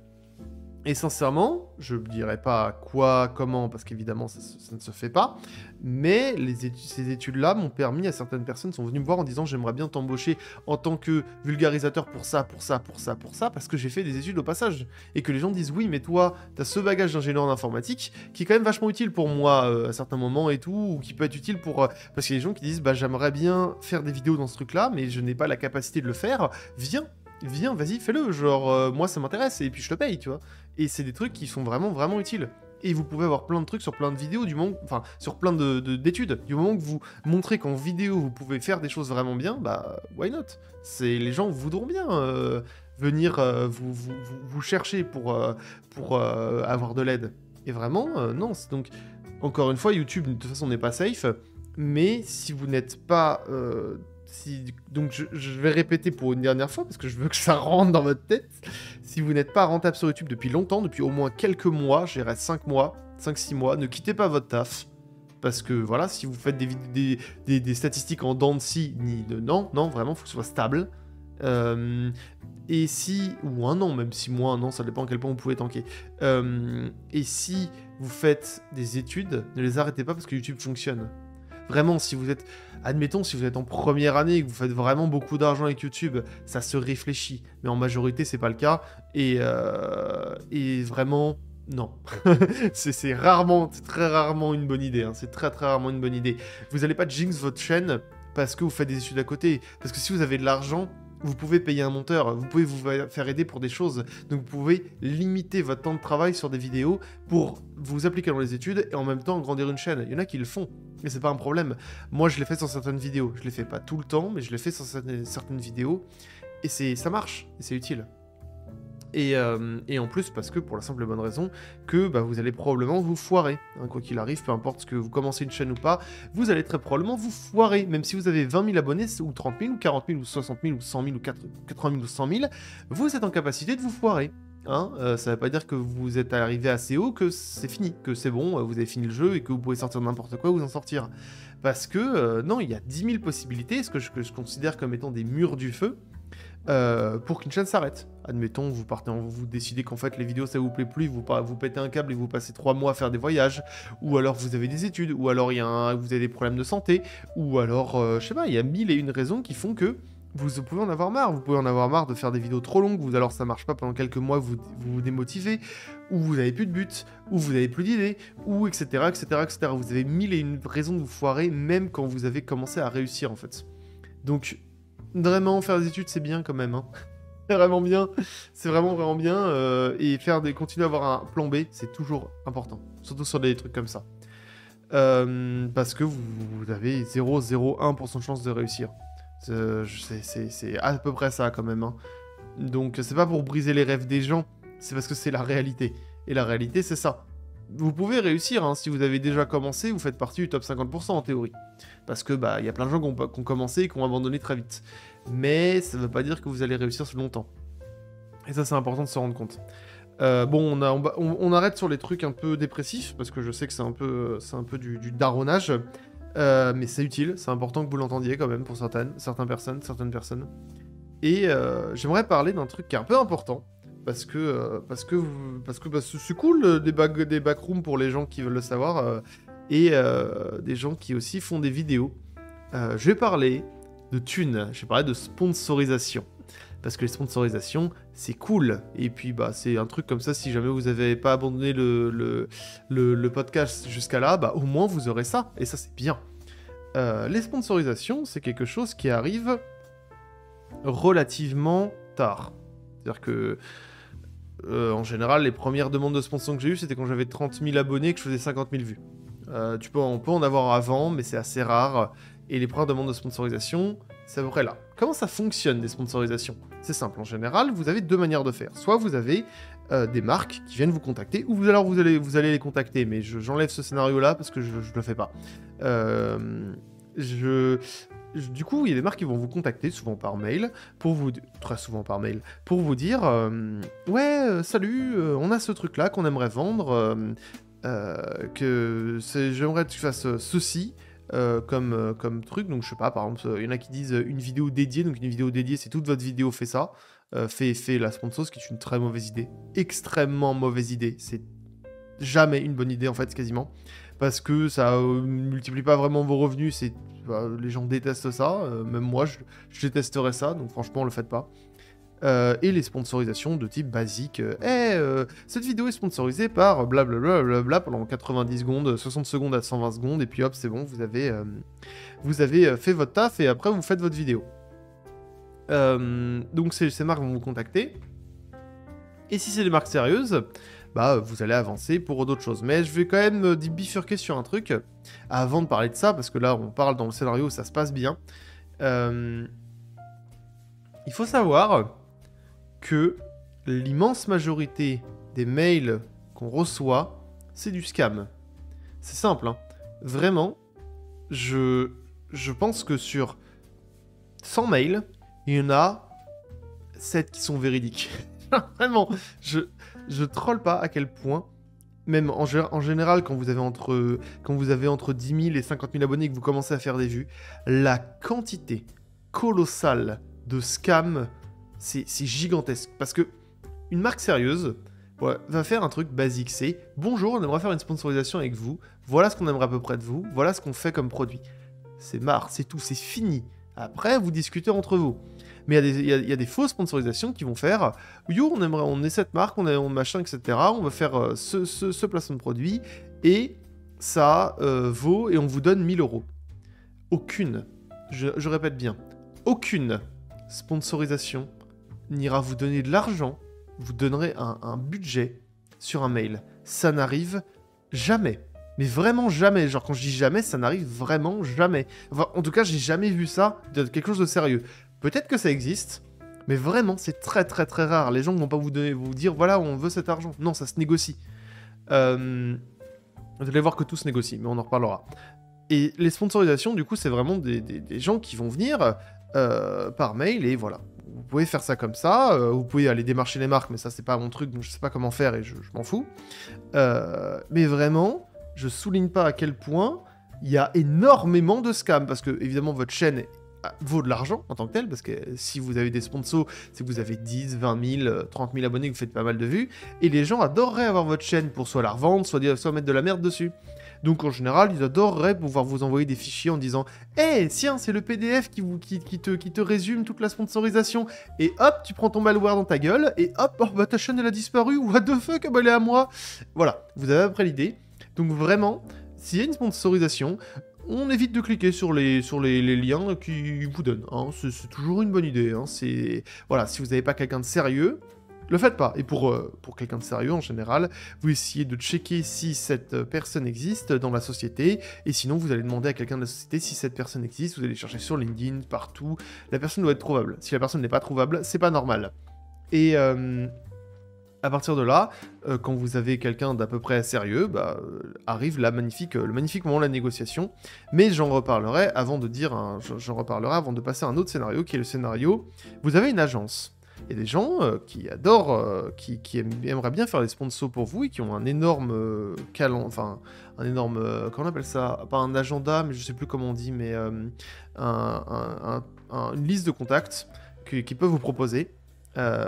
Et sincèrement, je ne dirais pas quoi, comment, parce qu'évidemment ça ne se fait pas, mais ces études-là m'ont permis, à certaines personnes sont venues me voir en disant j'aimerais bien t'embaucher en tant que vulgarisateur pour ça, parce que j'ai fait des études au passage. Et que les gens disent oui, mais toi, t'as ce bagage d'ingénieur en informatique qui est quand même vachement utile pour moi à certains moments et tout, ou qui peut être utile pour... parce qu'il y a des gens qui disent j'aimerais bien faire des vidéos dans ce truc-là, mais je n'ai pas la capacité de le faire, viens, vas-y, fais-le, genre, moi ça m'intéresse, et puis je te paye, tu vois. Et c'est des trucs qui sont vraiment utiles. Et vous pouvez avoir plein de trucs sur plein de vidéos, sur plein d'études. Du moment que vous montrez qu'en vidéo, vous pouvez faire des choses vraiment bien, why not? Les gens voudront bien venir vous chercher pour avoir de l'aide. Et vraiment, non, donc, encore une fois, YouTube, de toute façon, n'est pas safe, mais si vous n'êtes pas... donc je vais répéter pour une dernière fois, parce que je veux que ça rentre dans votre tête. Si vous n'êtes pas rentable sur YouTube depuis longtemps, depuis au moins quelques mois, je dirais 5-6 mois, ne quittez pas votre taf. Parce que voilà, si vous faites des statistiques en dents de scie, non, vraiment, il faut que ce soit stable. Et si, ou un an, même 6 mois, un an, ça dépend à quel point vous pouvez tanker. Et si vous faites des études, ne les arrêtez pas parce que YouTube fonctionne. Vraiment, si vous êtes, admettons, si vous êtes en première année et que vous faites vraiment beaucoup d'argent avec YouTube, ça se réfléchit. Mais en majorité, c'est pas le cas. Et vraiment, non. c'est très rarement une bonne idée. Hein. C'est très rarement une bonne idée. Vous n'allez pas jinx votre chaîne parce que vous faites des études à côté. Parce que si vous avez de l'argent, vous pouvez payer un monteur, vous pouvez vous faire aider pour des choses, donc vous pouvez limiter votre temps de travail sur des vidéos pour vous appliquer dans les études et en même temps grandir une chaîne. Il y en a qui le font, et c'est pas un problème. Moi je l'ai fait sur certaines vidéos, je l'ai fait pas tout le temps, mais je l'ai fait sur certaines vidéos, et ça marche, et c'est utile. Et en plus, parce que pour la simple et bonne raison que vous allez probablement vous foirer. Hein, quoi qu'il arrive, peu importe ce que vous commencez une chaîne ou pas, vous allez très probablement vous foirer. Même si vous avez 20 000 abonnés, ou 30 000, ou 40 000, ou 60 000, ou 100 000, ou 80 000, ou 100 000, vous êtes en capacité de vous foirer. Hein, ça ne veut pas dire que vous êtes arrivé assez haut, que c'est fini, que c'est bon, vous avez fini le jeu et que vous pouvez sortir n'importe quoi ou vous en sortir. Parce que, non, il y a 10 000 possibilités, ce que je considère comme étant des murs du feu, pour qu'une chaîne s'arrête. Admettons, vous décidez qu'en fait les vidéos ça vous plaît plus, vous pétez un câble et vous passez 3 mois à faire des voyages, ou alors vous avez des études, ou alors vous avez des problèmes de santé, ou alors, je sais pas, il y a 1001 raisons qui font que vous pouvez en avoir marre. Vous pouvez en avoir marre de faire des vidéos trop longues, alors ça marche pas pendant quelques mois, vous vous démotivez, ou vous avez plus de but, ou vous avez plus d'idées, ou etc. Vous avez 1001 raisons de vous foirer, même quand vous avez commencé à réussir en fait. Donc, vraiment, faire des études, c'est bien quand même. Hein. C'est vraiment bien. C'est vraiment bien. Et continuer à avoir un plan B, c'est toujours important. Surtout sur des trucs comme ça. Parce que vous avez 0,01% de chance de réussir. C'est à peu près ça quand même. Hein. Donc c'est pas pour briser les rêves des gens, c'est parce que c'est la réalité. Et la réalité, c'est ça. Vous pouvez réussir, hein, si vous avez déjà commencé, vous faites partie du top 50% en théorie. Parce que bah y a plein de gens qui ont commencé et qui ont abandonné très vite. Mais ça veut pas dire que vous allez réussir sur longtemps. Et ça, c'est important de se rendre compte. Bon, on arrête sur les trucs un peu dépressifs, parce que je sais que c'est un peu du daronnage. Mais c'est utile, c'est important que vous l'entendiez quand même pour certaines personnes. Et j'aimerais parler d'un truc qui est un peu important. Parce que c'est cool des backrooms pour les gens qui veulent le savoir et des gens qui aussi font des vidéos. Je vais parler de thunes, je vais parler de sponsorisation. Parce que les sponsorisations, c'est cool. Et puis, bah, c'est un truc comme ça, si jamais vous n'avez pas abandonné le podcast jusqu'à là, bah, au moins vous aurez ça. Et ça, c'est bien. Les sponsorisations, c'est quelque chose qui arrive relativement tard. C'est-à-dire que en général, les premières demandes de sponsor que j'ai eues, c'était quand j'avais 30 000 abonnés et que je faisais 50 000 vues. On peut en avoir avant, mais c'est assez rare. Et les premières demandes de sponsorisation, c'est à peu près là. Comment ça fonctionne, des sponsorisations? C'est simple, en général, vous avez deux manières de faire. Soit vous avez des marques qui viennent vous contacter, ou alors vous allez les contacter, mais j'enlève ce scénario-là parce que je le fais pas. Du coup, il y a des marques qui vont vous contacter, souvent par mail, très souvent par mail, pour vous dire ouais, salut, on a ce truc-là qu'on aimerait vendre, j'aimerais que tu fasses ceci comme truc. Donc, je sais pas, par exemple, il y en a qui disent une vidéo dédiée. Donc, une vidéo dédiée, c'est toute votre vidéo fait ça, fait la sponsor, ce qui est une très mauvaise idée, extrêmement mauvaise idée. C'est jamais une bonne idée en fait, quasiment, parce que ça multiplie pas vraiment vos revenus. Les gens détestent ça, même moi je détesterais ça, donc franchement le faites pas. Et les sponsorisations de type basique, cette vidéo est sponsorisée par blablabla pendant 90 secondes, 60 secondes à 120 secondes, et puis hop, c'est bon, vous avez fait votre taf et après vous faites votre vidéo. Donc ces marques vont vous contacter, et si c'est des marques sérieuses, bah vous allez avancer pour d'autres choses. Mais je vais quand même bifurquer sur un truc avant de parler de ça, parce que là on parle dans le scénario où ça se passe bien. Il faut savoir que l'immense majorité des mails qu'on reçoit, c'est du scam. C'est simple, hein. Vraiment, je pense que sur 100 mails, il y en a 7 qui sont véridiques. Vraiment, je troll pas à quel point, même en général, quand vous avez entre 10 000 et 50 000 abonnés et que vous commencez à faire des vues, la quantité colossale de scams, c'est gigantesque. Parce que une marque sérieuse va faire un truc basique, c'est « Bonjour, on aimerait faire une sponsorisation avec vous, voilà ce qu'on aimerait à peu près de vous, voilà ce qu'on fait comme produit. » C'est marre, c'est tout, c'est fini. Après, vous discutez entre vous. Mais il y a des fausses sponsorisations qui vont faire « Yo, on est cette marque, on machin, etc. On va faire ce placement de produit et ça vaut et on vous donne 1000 €. » Aucune, je répète bien, aucune sponsorisation n'ira vous donner de l'argent, vous donnerez un budget sur un mail. Ça n'arrive jamais. Mais vraiment jamais. Genre, quand je dis jamais, ça n'arrive vraiment jamais. Enfin, en tout cas, j'ai jamais vu ça de quelque chose de sérieux. Peut-être que ça existe, mais vraiment, c'est très très très rare. Les gens ne vont pas vous dire, voilà, on veut cet argent. Non, ça se négocie. Vous allez voir que tout se négocie, mais on en reparlera. Et les sponsorisations, du coup, c'est vraiment des gens qui vont venir par mail, et voilà. Vous pouvez faire ça comme ça, vous pouvez aller démarcher les marques, mais ça, c'est pas mon truc, donc je sais pas comment faire, et je m'en fous. Mais vraiment, je souligne pas à quel point il y a énormément de scams, parce que, évidemment, votre chaîne vaut de l'argent en tant que tel, parce que si vous avez des sponsors, c'est que vous avez 10, 20 000, 30 000 abonnés, que vous faites pas mal de vues, et les gens adoreraient avoir votre chaîne pour soit la revendre, soit mettre de la merde dessus. Donc en général, ils adoreraient pouvoir vous envoyer des fichiers en disant « Hey, tiens, c'est le PDF qui te résume toute la sponsorisation. » Et hop, tu prends ton malware dans ta gueule, et hop, oh, bah, ta chaîne elle a disparu, what the fuck, bah, elle est à moi. Voilà, vous avez après l'idée. Donc vraiment, s'il y a une sponsorisation, on évite de cliquer sur les liens qu'ils vous donnent. Hein. C'est toujours une bonne idée. Hein. Voilà, si vous n'avez pas quelqu'un de sérieux, le faites pas. Et pour quelqu'un de sérieux, en général, vous essayez de checker si cette personne existe dans la société, et sinon, vous allez demander à quelqu'un de la société si cette personne existe, vous allez chercher sur LinkedIn, partout. La personne doit être trouvable. Si la personne n'est pas trouvable, c'est pas normal. Et à partir de là, quand vous avez quelqu'un d'à peu près sérieux, arrive le magnifique moment de la négociation. Mais j'en reparlerai avant avant de passer à un autre scénario, qui est le scénario, vous avez une agence. Il y a des gens qui adorent, qui aimeraient bien faire des sponsors pour vous et qui ont un énorme comment on appelle ça? Pas un agenda, mais je sais plus comment on dit, mais une liste de contacts qui peuvent vous proposer.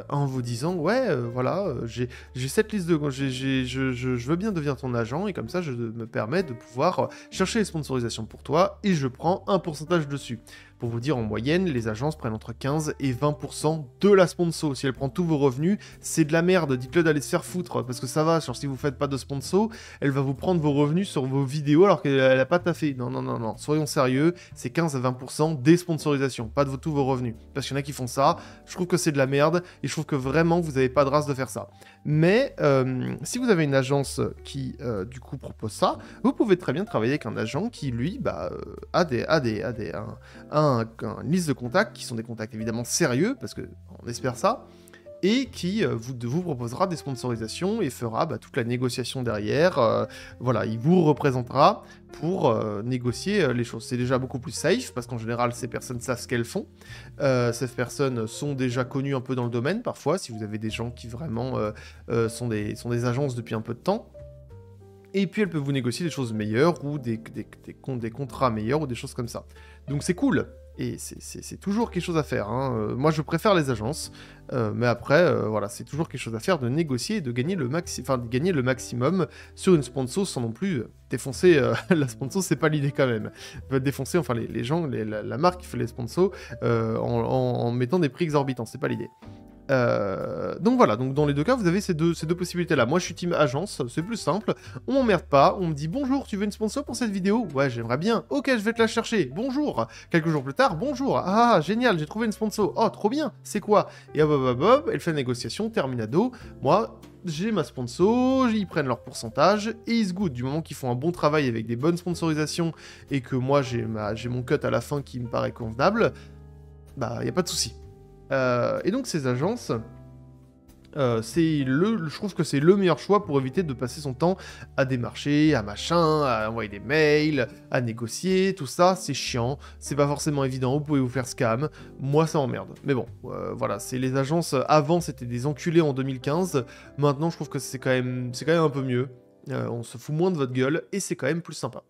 En vous disant ouais voilà j'ai cette liste de je veux bien devenir ton agent et comme ça je me permets de pouvoir chercher les sponsorisations pour toi et je prends un pourcentage dessus. Pour vous dire, en moyenne, les agences prennent entre 15 et 20% de la sponsor. Si elle prend tous vos revenus, c'est de la merde. Dites-le d'aller se faire foutre, parce que ça va, genre si vous faites pas de sponsor, elle va vous prendre vos revenus sur vos vidéos alors qu'elle a pas taffé. Non. Soyons sérieux, c'est 15 à 20% des sponsorisations, pas de tous vos revenus. Parce qu'il y en a qui font ça, je trouve que c'est de la merde, et je trouve que vraiment, vous avez pas de race de faire ça. Mais si vous avez une agence qui, du coup, propose ça, vous pouvez très bien travailler avec un agent qui, lui, a une liste de contacts qui sont des contacts évidemment sérieux, parce qu'on espère ça, et qui vous proposera des sponsorisations et fera toute la négociation derrière. Voilà, il vous représentera pour négocier les choses. C'est déjà beaucoup plus safe, parce qu'en général, ces personnes savent ce qu'elles font. Ces personnes sont déjà connues un peu dans le domaine, parfois, si vous avez des gens qui vraiment sont des agences depuis un peu de temps. Et puis, elle peut vous négocier des choses meilleures, ou des contrats meilleurs, ou des choses comme ça. Donc, c'est cool. Et c'est toujours quelque chose à faire. Hein. Moi, je préfère les agences. Mais après, voilà, c'est toujours quelque chose à faire de négocier et de gagner le maximum sur une sponsor sans non plus défoncer la sponsor, c'est pas l'idée quand même. Défoncer, enfin, les gens, la marque qui fait les sponsors en mettant des prix exorbitants, c'est pas l'idée. Donc voilà, donc dans les deux cas, vous avez ces deux possibilités-là. Moi, je suis team agence, c'est plus simple. On m'emmerde pas, on me dit bonjour, tu veux une sponsor pour cette vidéo? Ouais, j'aimerais bien. Ok, je vais te la chercher. Bonjour. Quelques jours plus tard, bonjour. Ah, génial, j'ai trouvé une sponsor. Oh, trop bien. C'est quoi? Et hop, elle fait la négociation, terminado. Moi, j'ai ma sponsor, ils prennent leur pourcentage et ils se goûtent. Du moment qu'ils font un bon travail avec des bonnes sponsorisations et que moi, j'ai mon cut à la fin qui me paraît convenable, y a pas de souci. Et donc ces agences, je trouve que c'est le meilleur choix pour éviter de passer son temps à démarcher, à envoyer des mails, à négocier, tout ça, c'est chiant, c'est pas forcément évident, vous pouvez vous faire scam, moi ça m'emmerde. Mais bon, voilà, c'est les agences, avant c'était des enculés en 2015, maintenant je trouve que c'est quand même un peu mieux, on se fout moins de votre gueule, et c'est quand même plus sympa.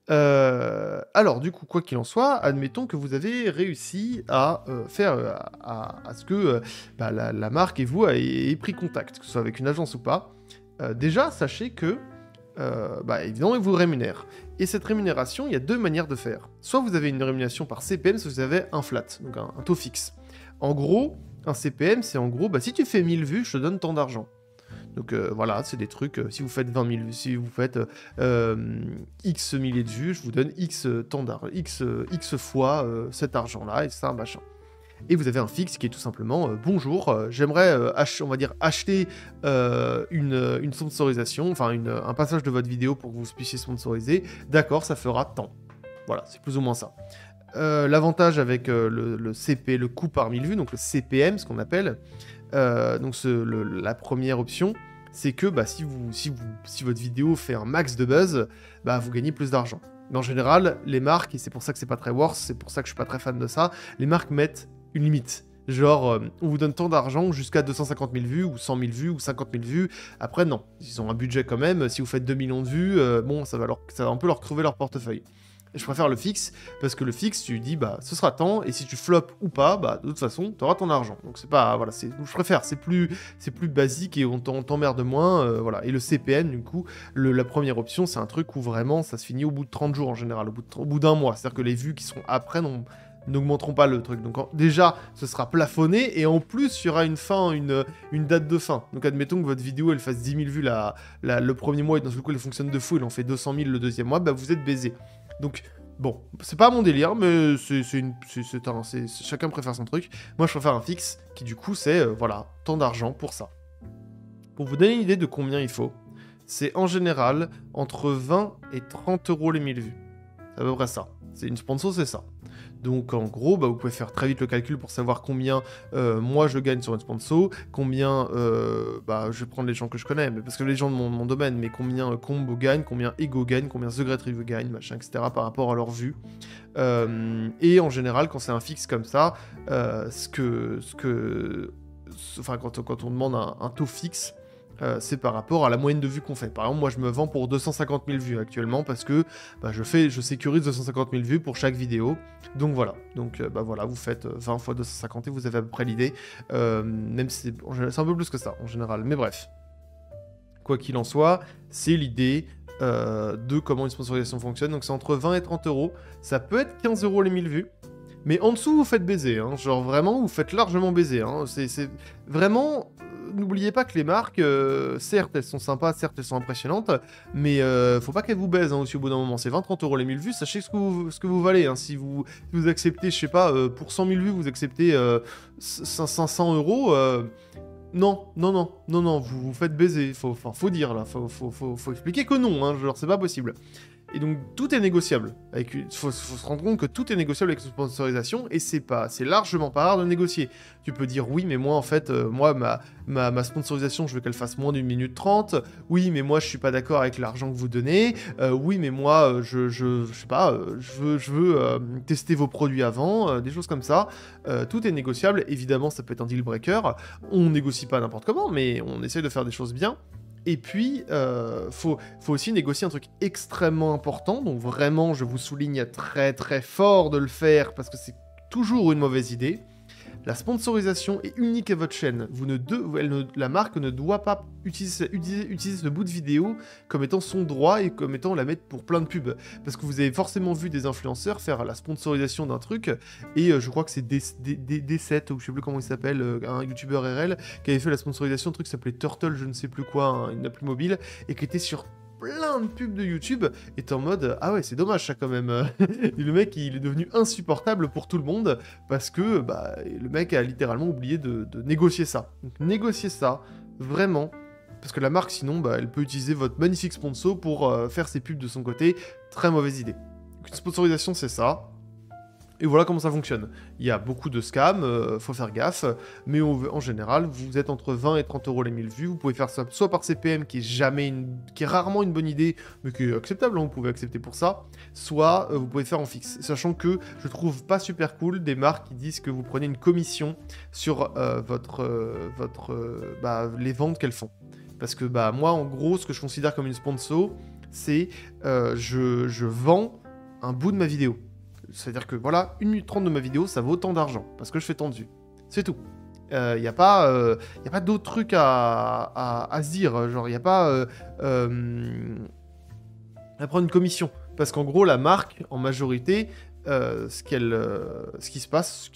Alors, du coup, quoi qu'il en soit, admettons que vous avez réussi à faire à ce que la marque et vous ayez pris contact, que ce soit avec une agence ou pas. Déjà, sachez que, évidemment, ils vous rémunèrent. Et cette rémunération, il y a deux manières de faire. Soit vous avez une rémunération par CPM, soit vous avez un flat, donc un taux fixe. En gros, un CPM, c'est en gros, si tu fais 1000 vues, je te donne tant d'argent. Donc voilà, c'est des trucs, si vous faites 20 000, si vous faites X milliers de vues, je vous donne X fois cet argent-là, et c'est un machin. Et vous avez un fixe qui est tout simplement, bonjour, j'aimerais, on va dire, acheter une sponsorisation, enfin un passage de votre vidéo pour que vous puissiez sponsoriser, d'accord, ça fera tant. Voilà, c'est plus ou moins ça. L'avantage avec le coût par 1000 vues, donc le CPM, ce qu'on appelle, donc la première option, c'est que si votre vidéo fait un max de buzz, vous gagnez plus d'argent. Mais en général, les marques, et c'est pour ça que c'est pas très worth, c'est pour ça que je suis pas très fan de ça, les marques mettent une limite. Genre, on vous donne tant d'argent jusqu'à 250 000 vues, ou 100 000 vues, ou 50 000 vues. Après, non. Ils ont un budget quand même. Si vous faites 2 millions de vues, ça va un peu leur crever leur portefeuille. Je préfère le fixe, parce que le fixe, tu dis, ce sera tant, et si tu flops ou pas, de toute façon, tu auras ton argent. Donc c'est pas, voilà, je préfère, c'est plus basique, et on t'emmerde moins, voilà. Et le CPN, du coup, la première option, c'est un truc où vraiment, ça se finit au bout de 30 jours en général, au bout d'un mois. C'est-à-dire que les vues qui seront après n'augmenteront pas le truc. Donc déjà, ce sera plafonné, et en plus, il y aura une fin, une date de fin. Donc admettons que votre vidéo, elle fasse 10 000 vues le premier mois, et dans ce coup, elle fonctionne de fou, elle en fait 200 000 le deuxième mois, vous êtes baisé. Donc, bon, c'est pas mon délire, mais chacun préfère son truc. Moi, je préfère un fixe, qui du coup, c'est, voilà, tant d'argent pour ça. Pour vous donner une idée de combien il faut, c'est en général entre 20 et 30 euros les 1000 vues. C'est à peu près ça. C'est une sponsor, c'est ça. Donc en gros, bah, vous pouvez faire très vite le calcul pour savoir combien moi je gagne sur une sponsor, combien, bah, je vais prendre les gens que je connais, mais parce que les gens de mon domaine, mais combien Combo gagne, combien Ego gagne, combien The Great Review gagne, machin, etc. par rapport à leur vue. Et en général, quand c'est un fixe comme ça, enfin, quand on demande un taux fixe, c'est par rapport à la moyenne de vues qu'on fait. Par exemple, moi je me vends pour 250 000 vues actuellement parce que bah, je sécurise 250 000 vues pour chaque vidéo. Donc voilà. Donc bah, voilà, vous faites 20 fois 250 et vous avez à peu près l'idée. Même si c'est un peu plus que ça en général. Mais bref. Quoi qu'il en soit, c'est l'idée de comment une sponsorisation fonctionne. Donc c'est entre 20 et 30 euros. Ça peut être 15 euros les 1000 vues. Mais en dessous, vous faites baiser. Hein. Genre vraiment, vous faites largement baiser. Hein. C'est vraiment... N'oubliez pas que les marques, certes, elles sont sympas, certes, elles sont impressionnantes, mais faut pas qu'elles vous baisent hein, aussi au bout d'un moment. C'est 20-30 euros les 1000 vues, sachez ce que vous valez. Hein. Si vous acceptez, je sais pas, pour 100 000 vues, vous acceptez 500 euros, non, vous faites baiser. Faut dire là, faut expliquer que non, hein, genre c'est pas possible. Et donc tout est négociable. Il faut se rendre compte que tout est négociable avec une sponsorisation et c'est largement pas rare de négocier. Tu peux dire oui, mais moi en fait, ma sponsorisation, je veux qu'elle fasse moins d'une minute 30. Oui, mais moi je suis pas d'accord avec l'argent que vous donnez. Oui, mais moi je sais pas, je veux tester vos produits avant, des choses comme ça. Tout est négociable. Évidemment, ça peut être un deal breaker. On négocie pas n'importe comment, mais on essaye de faire des choses bien. Et puis, faut aussi négocier un truc extrêmement important, donc vraiment, je vous souligne très très fort de le faire, parce que c'est toujours une mauvaise idée. La sponsorisation est unique à votre chaîne. La marque ne doit pas utiliser ce bout de vidéo comme étant son droit et comme étant la mettre pour plein de pubs. Parce que vous avez forcément vu des influenceurs faire la sponsorisation d'un truc, et je crois que c'est D7, ou je sais plus comment il s'appelle, un youtubeur RL, qui avait fait la sponsorisation d'un truc qui s'appelait Turtle, je ne sais plus quoi, hein, une appli mobile, et qui était sur plein de pubs de YouTube, est en mode ah ouais, c'est dommage ça quand même. Le mec il est devenu insupportable pour tout le monde parce que bah, le mec a littéralement oublié de négocier ça. Donc négocier ça, vraiment, parce que la marque sinon bah, elle peut utiliser votre magnifique sponsor pour faire ses pubs de son côté. Très mauvaise idée. Donc, une sponsorisation c'est ça. Et voilà comment ça fonctionne. Il y a beaucoup de scams, faut faire gaffe, mais en général, vous êtes entre 20 et 30 euros les 1000 vues. Vous pouvez faire ça soit par CPM, qui est rarement une bonne idée, mais qui est acceptable, hein, vous pouvez accepter pour ça, soit vous pouvez faire en fixe. Sachant que je trouve pas super cool des marques qui disent que vous prenez une commission sur les ventes qu'elles font. Parce que bah, moi, en gros, ce que je considère comme une sponsor, c'est je vends un bout de ma vidéo. C'est-à-dire que voilà, 1 minute 30 de ma vidéo, ça vaut tant d'argent, parce que je fais tant de vues. C'est tout. Il n'y a pas d'autres trucs à se dire. Genre, il n'y a pas à prendre une commission. Parce qu'en gros, la marque, en majorité, ce qui se passe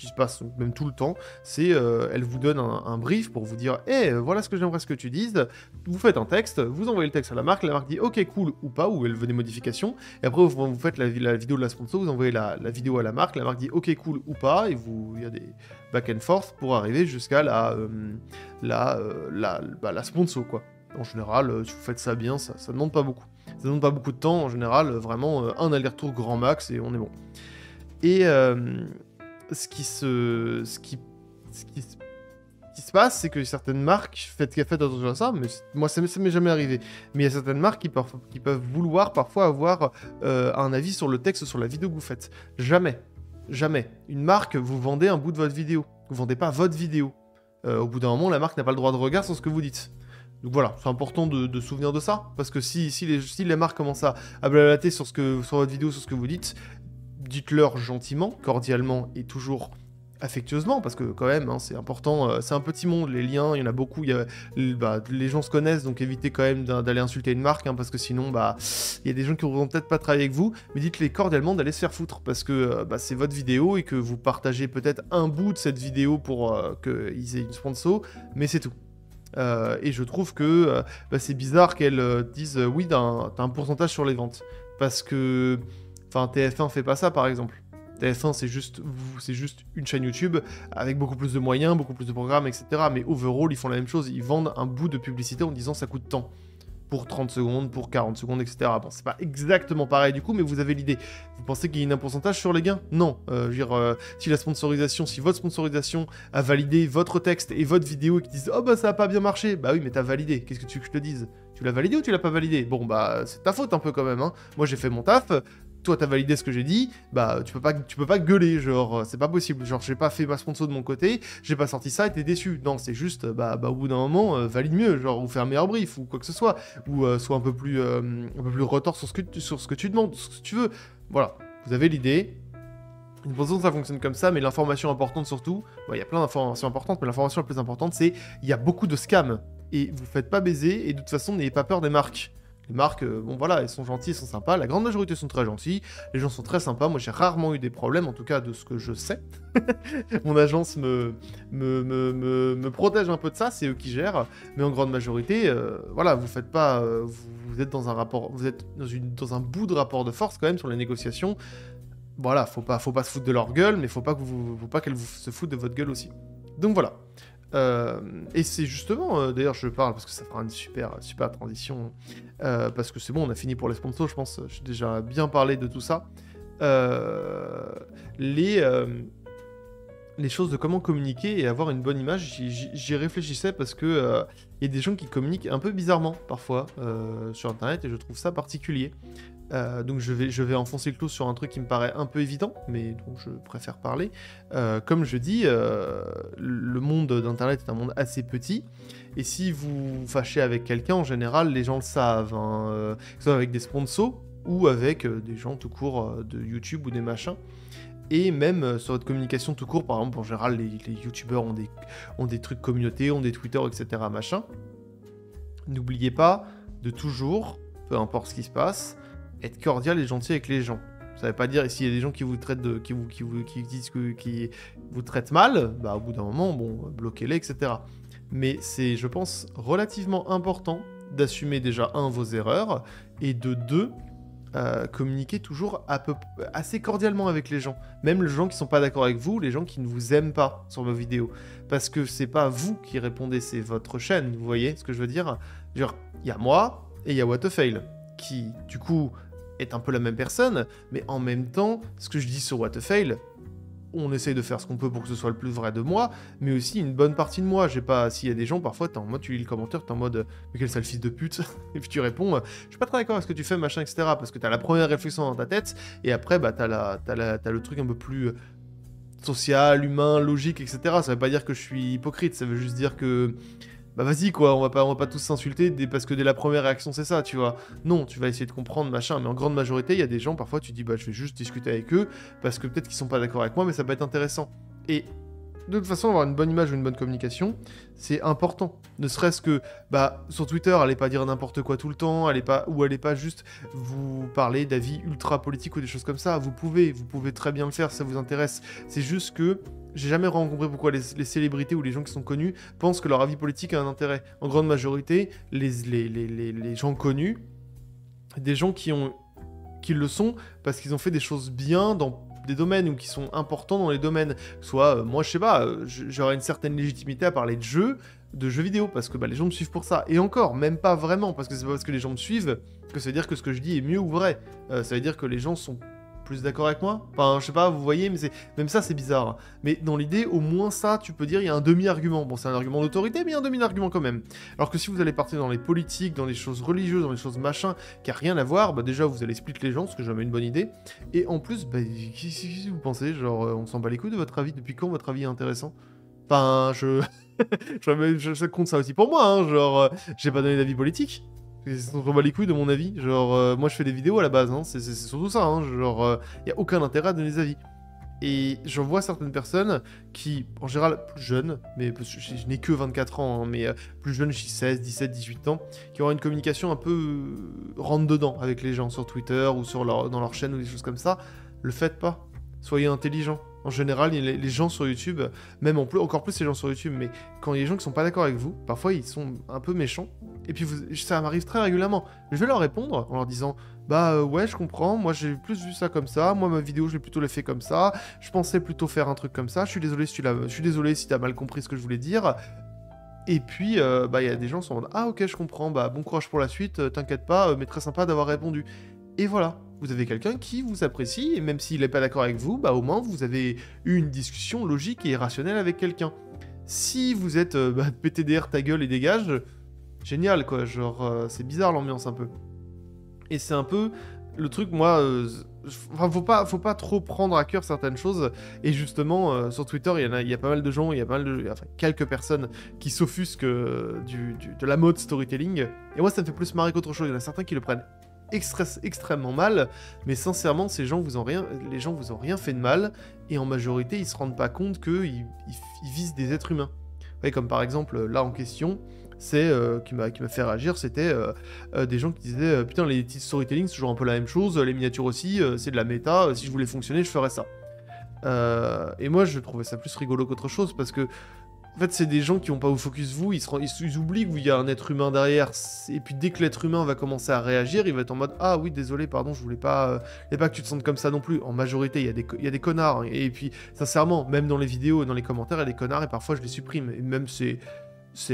même tout le temps, c'est elle vous donne un brief pour vous dire hey, voilà ce que j'aimerais que tu dises. Vous faites un texte, vous envoyez le texte à la marque dit ok cool ou pas, ou elle veut des modifications, et après vous faites la vidéo de la sponsor, vous envoyez la vidéo à la marque dit ok cool ou pas, et il y a des back and forth pour arriver jusqu'à la sponsor quoi. En général, si vous faites ça bien, ça ne demande pas beaucoup. Ça demande pas beaucoup de temps, en général, vraiment un aller-retour grand max et on est bon. Et ce qui se passe, c'est que certaines marques, faites attention à ça, mais moi ça m'est jamais arrivé, mais il y a certaines marques qui peuvent vouloir parfois avoir un avis sur le texte, sur la vidéo que vous faites. Jamais. Une marque, vous vendez un bout de votre vidéo. Vous vendez pas votre vidéo. Au bout d'un moment, la marque n'a pas le droit de regard sur ce que vous dites. Donc voilà, c'est important de se souvenir de ça, parce que si les marques commencent à blablater sur votre vidéo, sur ce que vous dites, dites-leur gentiment, cordialement et toujours affectueusement, parce que quand même, hein, c'est important, c'est un petit monde, les liens, il y en a beaucoup, les gens se connaissent, donc évitez quand même d'aller insulter une marque, hein, parce que sinon, il y a des gens qui ne voudront peut-être pas travailler avec vous, mais dites-les cordialement d'aller se faire foutre, parce que c'est votre vidéo, et que vous partagez peut-être un bout de cette vidéo pour qu'ils aient une sponsor, mais c'est tout. Et je trouve que c'est bizarre qu'elles disent oui, t'as un pourcentage sur les ventes, parce que TF1 fait pas ça par exemple. TF1 c'est juste une chaîne YouTube avec beaucoup plus de moyens, beaucoup plus de programmes, etc. Mais overall ils font la même chose, ils vendent un bout de publicité en disant ça coûte tant. pour 30 secondes, pour 40 secondes, etc. Bon, c'est pas exactement pareil du coup, mais vous avez l'idée. Vous pensez qu'il y a un pourcentage sur les gains? Non. Je veux dire, si votre sponsorisation a validé votre texte et votre vidéo et qu'ils disent « Oh bah ça a pas bien marché », bah oui, mais t'as validé, qu'est-ce que tu veux que je te dise? Tu l'as validé ou tu l'as pas validé? Bon bah, c'est ta faute un peu quand même, hein. Moi j'ai fait mon taf, toi t'as validé ce que j'ai dit, bah tu peux pas gueuler, genre c'est pas possible, genre j'ai pas fait ma sponsor de mon côté, j'ai pas sorti ça et t'es déçu. Non, c'est juste, bah au bout d'un moment, valide mieux, genre ou fais un meilleur brief ou quoi que ce soit, ou sois un peu plus retors sur ce que tu demandes, sur ce que tu veux. Voilà, vous avez l'idée. Une sponsor ça fonctionne comme ça, mais l'information importante surtout, il y a plein d'informations importantes, mais l'information la plus importante c'est, il y a beaucoup de scams, et vous faites pas baiser, et de toute façon n'ayez pas peur des marques. Les marques, bon voilà, elles sont gentilles, elles sont sympas, la grande majorité sont très gentilles, les gens sont très sympas, moi j'ai rarement eu des problèmes, en tout cas de ce que je sais. Mon agence me protège un peu de ça, c'est eux qui gèrent, mais en grande majorité, voilà, vous faites pas, vous êtes dans un rapport, vous êtes dans un bout de rapport de force quand même sur les négociations. Voilà, faut pas se foutre de leur gueule, mais faut pas qu'elles se foutent de votre gueule aussi. Donc voilà. Et c'est justement, d'ailleurs je parle parce que ça fera une super transition, parce que c'est bon, on a fini pour les sponsors, je pense, j'ai déjà bien parlé de tout ça. Les choses de comment communiquer et avoir une bonne image, j'y réfléchissais parce que y a des gens qui communiquent un peu bizarrement parfois sur internet et je trouve ça particulier. Donc je vais enfoncer le clou sur un truc qui me paraît un peu évident, mais dont je préfère parler. Comme je dis, le monde d'Internet est un monde assez petit, et si vous fâchez avec quelqu'un, en général, les gens le savent, hein, que ce soit avec des sponsors ou avec des gens tout court de YouTube ou des machins. Et même sur votre communication tout court, par exemple, en général, les youtubeurs ont des trucs communautés, ont des Twitter, etc. machin. N'oubliez pas de toujours, peu importe ce qui se passe, être cordial et gentil avec les gens. Ça veut pas dire, s'il y a des gens qui vous traitent qui vous traitent mal, bah au bout d'un moment, bon, bloquez-les, etc. Mais c'est, je pense, relativement important d'assumer déjà, vos erreurs, et de deux, communiquer toujours assez cordialement avec les gens. Même les gens qui sont pas d'accord avec vous, les gens qui ne vous aiment pas sur vos vidéos. Parce que c'est pas vous qui répondez, c'est votre chaîne, vous voyez ce que je veux dire? Genre, il y a moi, et il y a What the Fail, qui, du coup, est un peu la même personne, mais en même temps, ce que je dis sur What the Fail, on essaye de faire ce qu'on peut pour que ce soit le plus vrai de moi, mais aussi une bonne partie de moi. J'ai pas, s'il y a des gens, parfois, t'es en mode, tu lis le commentaire, t'es en mode, mais quel sale fils de pute, et puis tu réponds, je suis pas très d'accord avec ce que tu fais, machin, etc., parce que t'as la première réflexion dans ta tête, et après, bah, t'as le truc un peu plus social, humain, logique, etc. Ça veut pas dire que je suis hypocrite, ça veut juste dire que, bah vas-y quoi, on va pas tous s'insulter parce que dès la première réaction c'est ça, tu vois. Non, tu vas essayer de comprendre, machin, mais en grande majorité, il y a des gens, parfois tu dis, bah je vais juste discuter avec eux, parce que peut-être qu'ils sont pas d'accord avec moi, mais ça peut être intéressant. Et de toute façon, avoir une bonne image ou une bonne communication, c'est important. Ne serait-ce que, bah, sur Twitter, allez pas dire n'importe quoi tout le temps, allez pas juste vous parler d'avis ultra politiques ou des choses comme ça. Vous pouvez très bien le faire si ça vous intéresse. C'est juste que j'ai jamais rencontré pourquoi les célébrités ou les gens qui sont connus pensent que leur avis politique a un intérêt. En grande majorité, les gens connus, des gens qui le sont parce qu'ils ont fait des choses bien dans des domaines ou qui sont importants dans les domaines. Soit, moi je sais pas, j'aurais une certaine légitimité à parler de jeux vidéo parce que bah, les gens me suivent pour ça. Et encore, même pas vraiment, parce que c'est pas parce que les gens me suivent que ça veut dire que ce que je dis est mieux ou vrai. Ça veut dire que les gens sont plus d'accord avec moi. Enfin, je sais pas, vous voyez, mais même ça, c'est bizarre. Mais dans l'idée, au moins ça, tu peux dire, il y a un demi-argument. Bon, c'est un argument d'autorité, mais il y a un demi-argument quand même. Alors que si vous allez partir dans les politiques, dans les choses religieuses, dans les choses machin, qui a rien à voir, bah déjà, vous allez split les gens, ce que j'ai jamais une bonne idée. Et en plus, bah, qu'est-ce que vous pensez? Genre, on s'en bat les couilles de votre avis. Depuis quand votre avis est intéressant? Enfin, je compte ça aussi pour moi, hein. Genre, j'ai pas donné d'avis politique. On s'en bat les couilles de mon avis. Genre, moi je fais des vidéos à la base, hein. C'est surtout ça, hein. Genre, y a aucun intérêt à donner des avis. Et j'en vois certaines personnes qui, en général, plus jeunes, mais je n'ai que 24 ans, hein, mais plus jeunes, j'ai 16, 17, 18 ans, qui auront une communication un peu rentre-dedans avec les gens sur Twitter ou dans leur chaîne ou des choses comme ça. Le faites pas. Soyez intelligents. En général, les gens sur YouTube, même encore plus les gens sur YouTube, mais quand il y a des gens qui sont pas d'accord avec vous, parfois ils sont un peu méchants. Et puis ça m'arrive très régulièrement. Je vais leur répondre en leur disant, bah ouais, je comprends, moi j'ai plus vu ça comme ça, moi ma vidéo je l'ai plutôt fait comme ça, je pensais plutôt faire un truc comme ça, je suis désolé si t'as mal compris ce que je voulais dire. Et puis, bah, il y a des gens qui sont en mode: «Ah OK, je comprends, bah, bon courage pour la suite, t'inquiète pas, mais très sympa d'avoir répondu». Et voilà, vous avez quelqu'un qui vous apprécie et même s'il est pas d'accord avec vous, bah, au moins vous avez eu une discussion logique et rationnelle avec quelqu'un. Si vous êtes, bah, PTDR ta gueule et dégage, génial quoi, genre, c'est bizarre l'ambiance un peu. Et c'est un peu le truc, moi, enfin, faut pas trop prendre à cœur certaines choses. Et justement, sur Twitter, il y a pas mal de gens, il y a pas mal de, enfin, quelques personnes qui s'offusquent de la mode storytelling. Et moi, ça me fait plus marrer qu'autre chose. Il y en a certains qui le prennent extrêmement mal, mais sincèrement, les gens vous ont rien fait de mal. Et en majorité, ils se rendent pas compte qu'ils visent des êtres humains. Ouais, comme par exemple, là en question, c'est qui m'a fait réagir, c'était des gens qui disaient putain, les titres storytelling c'est toujours un peu la même chose, les miniatures aussi, c'est de la méta, si je voulais fonctionner je ferais ça. Et moi je trouvais ça plus rigolo qu'autre chose parce que en fait c'est des gens qui ont pas au focus vous, ils oublient qu'il y a un être humain derrière, et puis dès que l'être humain va commencer à réagir, il va être en mode ah oui désolé pardon je voulais pas que tu te sentes comme ça non plus. En majorité il y a des connards, hein. Et puis sincèrement même dans les vidéos, dans les commentaires il y a des connards et parfois je les supprime, et même c'est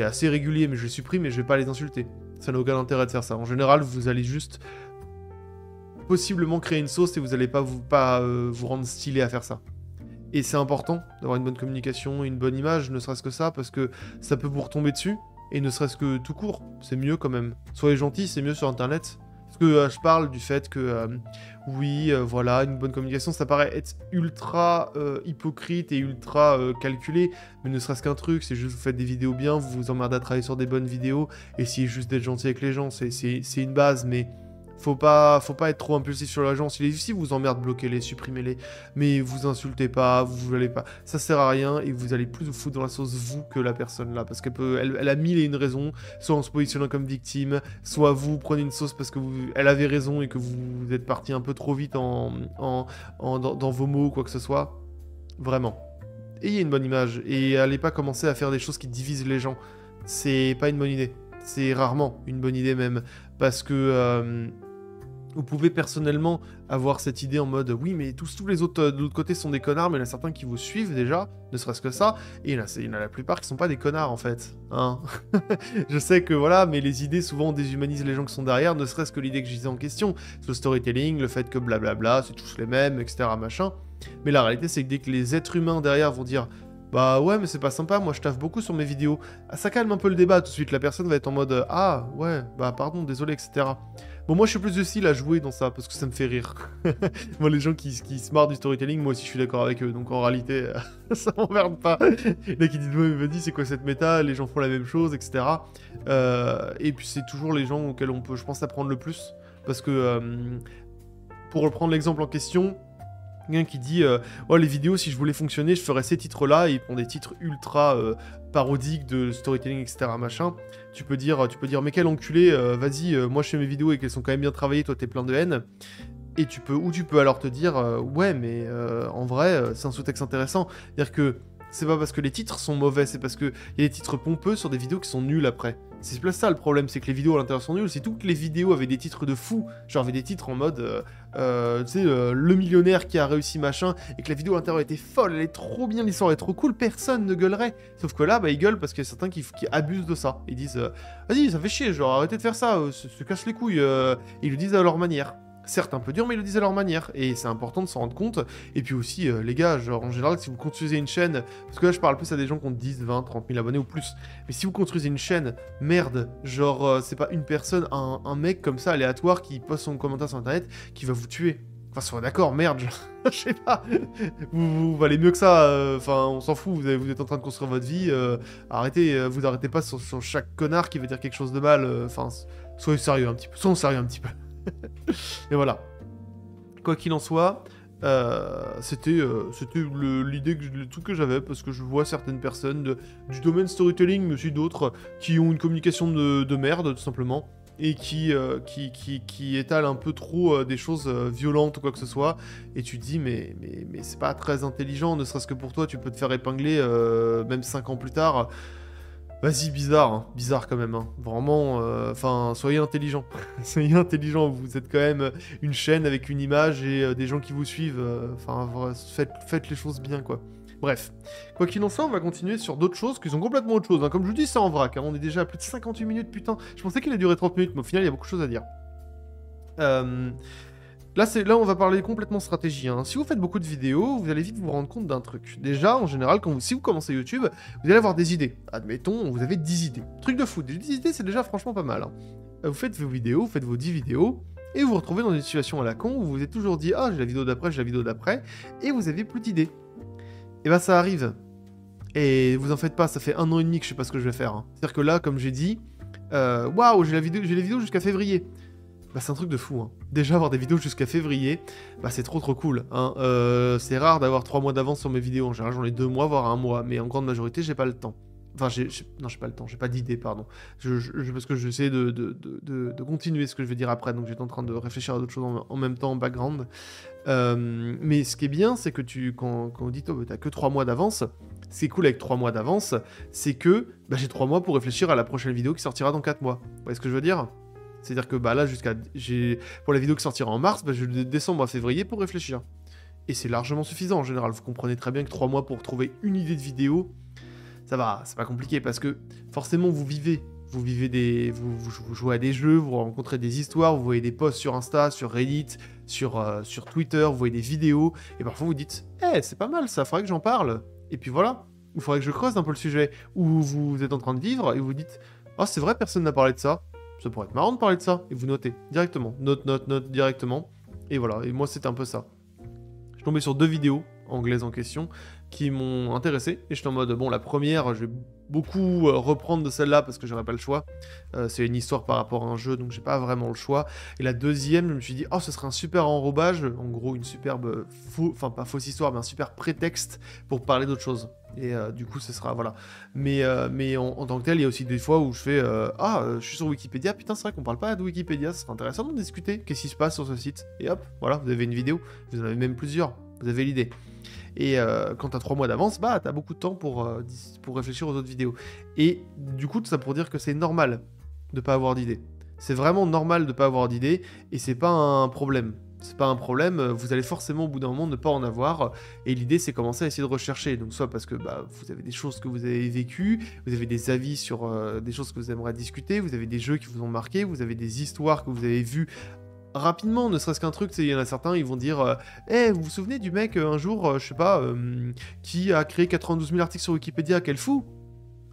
assez régulier, mais je les supprime et je vais pas les insulter. Ça n'a aucun intérêt de faire ça. En général, vous allez juste possiblement créer une sauce et vous allez pas vous rendre stylé à faire ça. Et c'est important d'avoir une bonne communication, une bonne image, ne serait-ce que ça, parce que ça peut vous retomber dessus, et ne serait-ce que tout court, c'est mieux quand même. Soyez gentil, c'est mieux sur Internet. Parce que je parle du fait que, oui, voilà, une bonne communication, ça paraît être ultra hypocrite et ultra calculé, mais ne serait-ce qu'un truc, c'est juste vous faites des vidéos bien, vous vous emmerdez à travailler sur des bonnes vidéos, essayez juste d'être gentil avec les gens, c'est une base, mais faut pas être trop impulsif sur les gens. Si vous emmerdez, bloquez-les, supprimez-les, mais vous insultez pas, vous allez pas, ça sert à rien, et vous allez plus vous foutre dans la sauce vous que la personne là, parce elle a mille et une raisons, soit en se positionnant comme victime, soit vous prenez une sauce parce que elle avait raison et que vous êtes parti un peu trop vite dans vos mots, quoi que ce soit. Vraiment. Ayez une bonne image, et allez pas commencer à faire des choses qui divisent les gens. C'est pas une bonne idée. C'est rarement une bonne idée même, parce que vous pouvez personnellement avoir cette idée en mode oui mais tous les autres de l'autre côté sont des connards, mais il y en a certains qui vous suivent déjà, ne serait-ce que ça, et il y en a la plupart qui sont pas des connards en fait, hein. Je sais que voilà, mais les idées souvent déshumanisent les gens qui sont derrière, ne serait-ce que l'idée que je disais en question, le storytelling, le fait que blablabla, c'est tous les mêmes, etc. machin, mais la réalité c'est que dès que les êtres humains derrière vont dire bah ouais mais c'est pas sympa, moi je taffe beaucoup sur mes vidéos, ça calme un peu le débat tout de suite, la personne va être en mode ah ouais, bah pardon, désolé, etc. Bon, moi, je suis plus de style à jouer dans ça, parce que ça me fait rire. Moi, les gens qui se marrent du storytelling, moi aussi, je suis d'accord avec eux. Donc, en réalité, ça m'emmerde pas. Là, qui disent, ouais, mais vas-y, c'est quoi cette méta? Les gens font la même chose, etc. Et puis, c'est toujours les gens auxquels on peut, je pense, apprendre le plus. Parce que, pour reprendre l'exemple en question, quelqu'un qui dit oh les vidéos si je voulais fonctionner je ferais ces titres là, et ils prend des titres ultra parodiques de storytelling, etc. machin. Tu peux dire mais quel enculé, vas-y, moi je fais mes vidéos et qu'elles sont quand même bien travaillées, toi t'es plein de haine. Et tu peux alors te dire ouais mais en vrai c'est un sous-texte intéressant, c'est-à-dire que c'est pas parce que les titres sont mauvais, c'est parce que il y a des titres pompeux sur des vidéos qui sont nuls après. C'est plus ça le problème, c'est que les vidéos à l'intérieur sont nulles. Si toutes les vidéos avaient des titres de fou, genre avaient des titres en mode tu sais, le millionnaire qui a réussi machin, et que la vidéo à l'intérieur était folle, elle est trop bien, l'histoire est trop cool, personne ne gueulerait. Sauf que là, bah ils gueulent parce qu'il y a certains qui abusent de ça. Ils disent vas-y, ça fait chier, genre arrêtez de faire ça, se casse les couilles. Ils le disent à leur manière. Certes un peu dur, mais ils le disent à leur manière, et c'est important de s'en rendre compte. Et puis aussi, les gars, genre en général, si vous construisez une chaîne, parce que là je parle plus à des gens qui ont 10, 20, 30 000 abonnés ou plus, mais si vous construisez une chaîne, merde, genre c'est pas une personne, un mec comme ça aléatoire qui poste son commentaire sur internet qui va vous tuer. Enfin, soyez d'accord, merde, je sais pas, vous valez mieux que ça, enfin on s'en fout, vous êtes en train de construire votre vie, arrêtez, vous arrêtez pas sur chaque connard qui veut dire quelque chose de mal, enfin, soyez sérieux un petit peu, soyons sérieux un petit peu. Et voilà. Quoi qu'il en soit, c'était l'idée, le truc que j'avais, parce que je vois certaines personnes du domaine storytelling, mais aussi d'autres, qui ont une communication de merde, tout simplement, et qui étalent un peu trop des choses violentes ou quoi que ce soit, et tu te dis, mais c'est pas très intelligent, ne serait-ce que pour toi, tu peux te faire épingler, même 5 ans plus tard. Vas-y, bizarre, hein. Bizarre quand même, hein. Vraiment, enfin, soyez intelligents. Soyez intelligents, vous êtes quand même une chaîne avec une image et des gens qui vous suivent. Enfin, faites les choses bien, quoi. Bref, quoi qu'il en soit, on va continuer sur d'autres choses qui sont complètement autre chose. Hein. Comme je vous dis, c'est en vrac. Hein. On est déjà à plus de 58 minutes, putain. Je pensais qu'il allait durer 30 minutes, mais au final, il y a beaucoup de choses à dire. Là, on va parler complètement stratégie. Hein. Si vous faites beaucoup de vidéos, vous allez vite vous rendre compte d'un truc. Déjà, en général, si vous commencez YouTube, vous allez avoir des idées. Admettons, vous avez 10 idées. Truc de fou, 10 idées, c'est déjà franchement pas mal. Hein. Vous faites vos vidéos, vous faites vos 10 vidéos, et vous vous retrouvez dans une situation à la con où vous vous êtes toujours dit « Ah, j'ai la vidéo d'après, j'ai la vidéo d'après », et vous avez plus d'idées. Et bah ça arrive. Et vous en faites pas, ça fait 1 an et demi que je sais pas ce que je vais faire. Hein. C'est-à-dire que là, comme j'ai dit, waouh, j'ai les vidéos jusqu'à février. Bah c'est un truc de fou, hein. Déjà avoir des vidéos jusqu'à février, bah c'est trop cool, hein. C'est rare d'avoir 3 mois d'avance sur mes vidéos, en général j'en ai 2 mois, voire 1 mois, mais en grande majorité j'ai pas le temps. Enfin, non, j'ai pas le temps, j'ai pas d'idée, pardon. Parce que j'essaie de continuer ce que je vais dire après, donc j'étais en train de réfléchir à d'autres choses en même temps, en background. Mais ce qui est bien, c'est que quand on dit, oh, t'as que 3 mois d'avance, ce qui est cool avec 3 mois d'avance, c'est que bah, j'ai 3 mois pour réfléchir à la prochaine vidéo qui sortira dans 4 mois. Vous voyez ce que je veux dire ? C'est-à-dire que bah, là, pour la vidéo qui sortira en mars, bah, j'ai de décembre à février pour réfléchir. Et c'est largement suffisant en général. Vous comprenez très bien que 3 mois pour trouver une idée de vidéo, ça va, c'est pas compliqué parce que forcément vous jouez à des jeux, vous rencontrez des histoires, vous voyez des posts sur Insta, sur Reddit, sur Twitter, vous voyez des vidéos, et parfois vous dites « Eh, c'est pas mal ça, faudrait que j'en parle ». Et puis voilà, il faudrait que je creuse un peu le sujet. Ou vous êtes en train de vivre et vous dites « Oh, c'est vrai, personne n'a parlé de ça. Ça pourrait être marrant de parler de ça. » Et vous notez directement. Note directement. Et voilà, et moi c'était un peu ça. Je suis tombé sur 2 vidéos anglaises en question qui m'ont intéressé. Et j'étais en mode, bon, la première, je vais beaucoup reprendre de celle-là parce que j'aurais pas le choix. C'est une histoire par rapport à un jeu, donc j'ai pas vraiment le choix. Et la deuxième, je me suis dit, oh, ce serait un super enrobage. En gros, une superbe, enfin pas fausse histoire, mais un super prétexte pour parler d'autre chose. Et du coup, ce sera, voilà. Mais en tant que tel, il y a aussi des fois où je fais, je suis sur Wikipédia, putain, c'est vrai qu'on parle pas de Wikipédia, ce serait intéressant d'en discuter. Qu'est-ce qui se passe sur ce site? Et hop, voilà, vous avez une vidéo, vous en avez même plusieurs, vous avez l'idée. Et quand t'as 3 mois d'avance, bah t'as beaucoup de temps pour réfléchir aux autres vidéos. Et du coup, tout ça pour dire que c'est normal de pas avoir d'idée. C'est vraiment normal de pas avoir d'idée, et c'est pas un problème. C'est pas un problème, vous allez forcément au bout d'un moment ne pas en avoir, et l'idée c'est commencer à essayer de rechercher. Donc soit parce que bah, vous avez des choses que vous avez vécues, vous avez des avis sur des choses que vous aimeriez discuter, vous avez des jeux qui vous ont marqué, vous avez des histoires que vous avez vues rapidement, ne serait-ce qu'un truc, il y en a certains, ils vont dire vous vous souvenez du mec, un jour, je sais pas, qui a créé 92 000 articles sur Wikipédia, quel fou.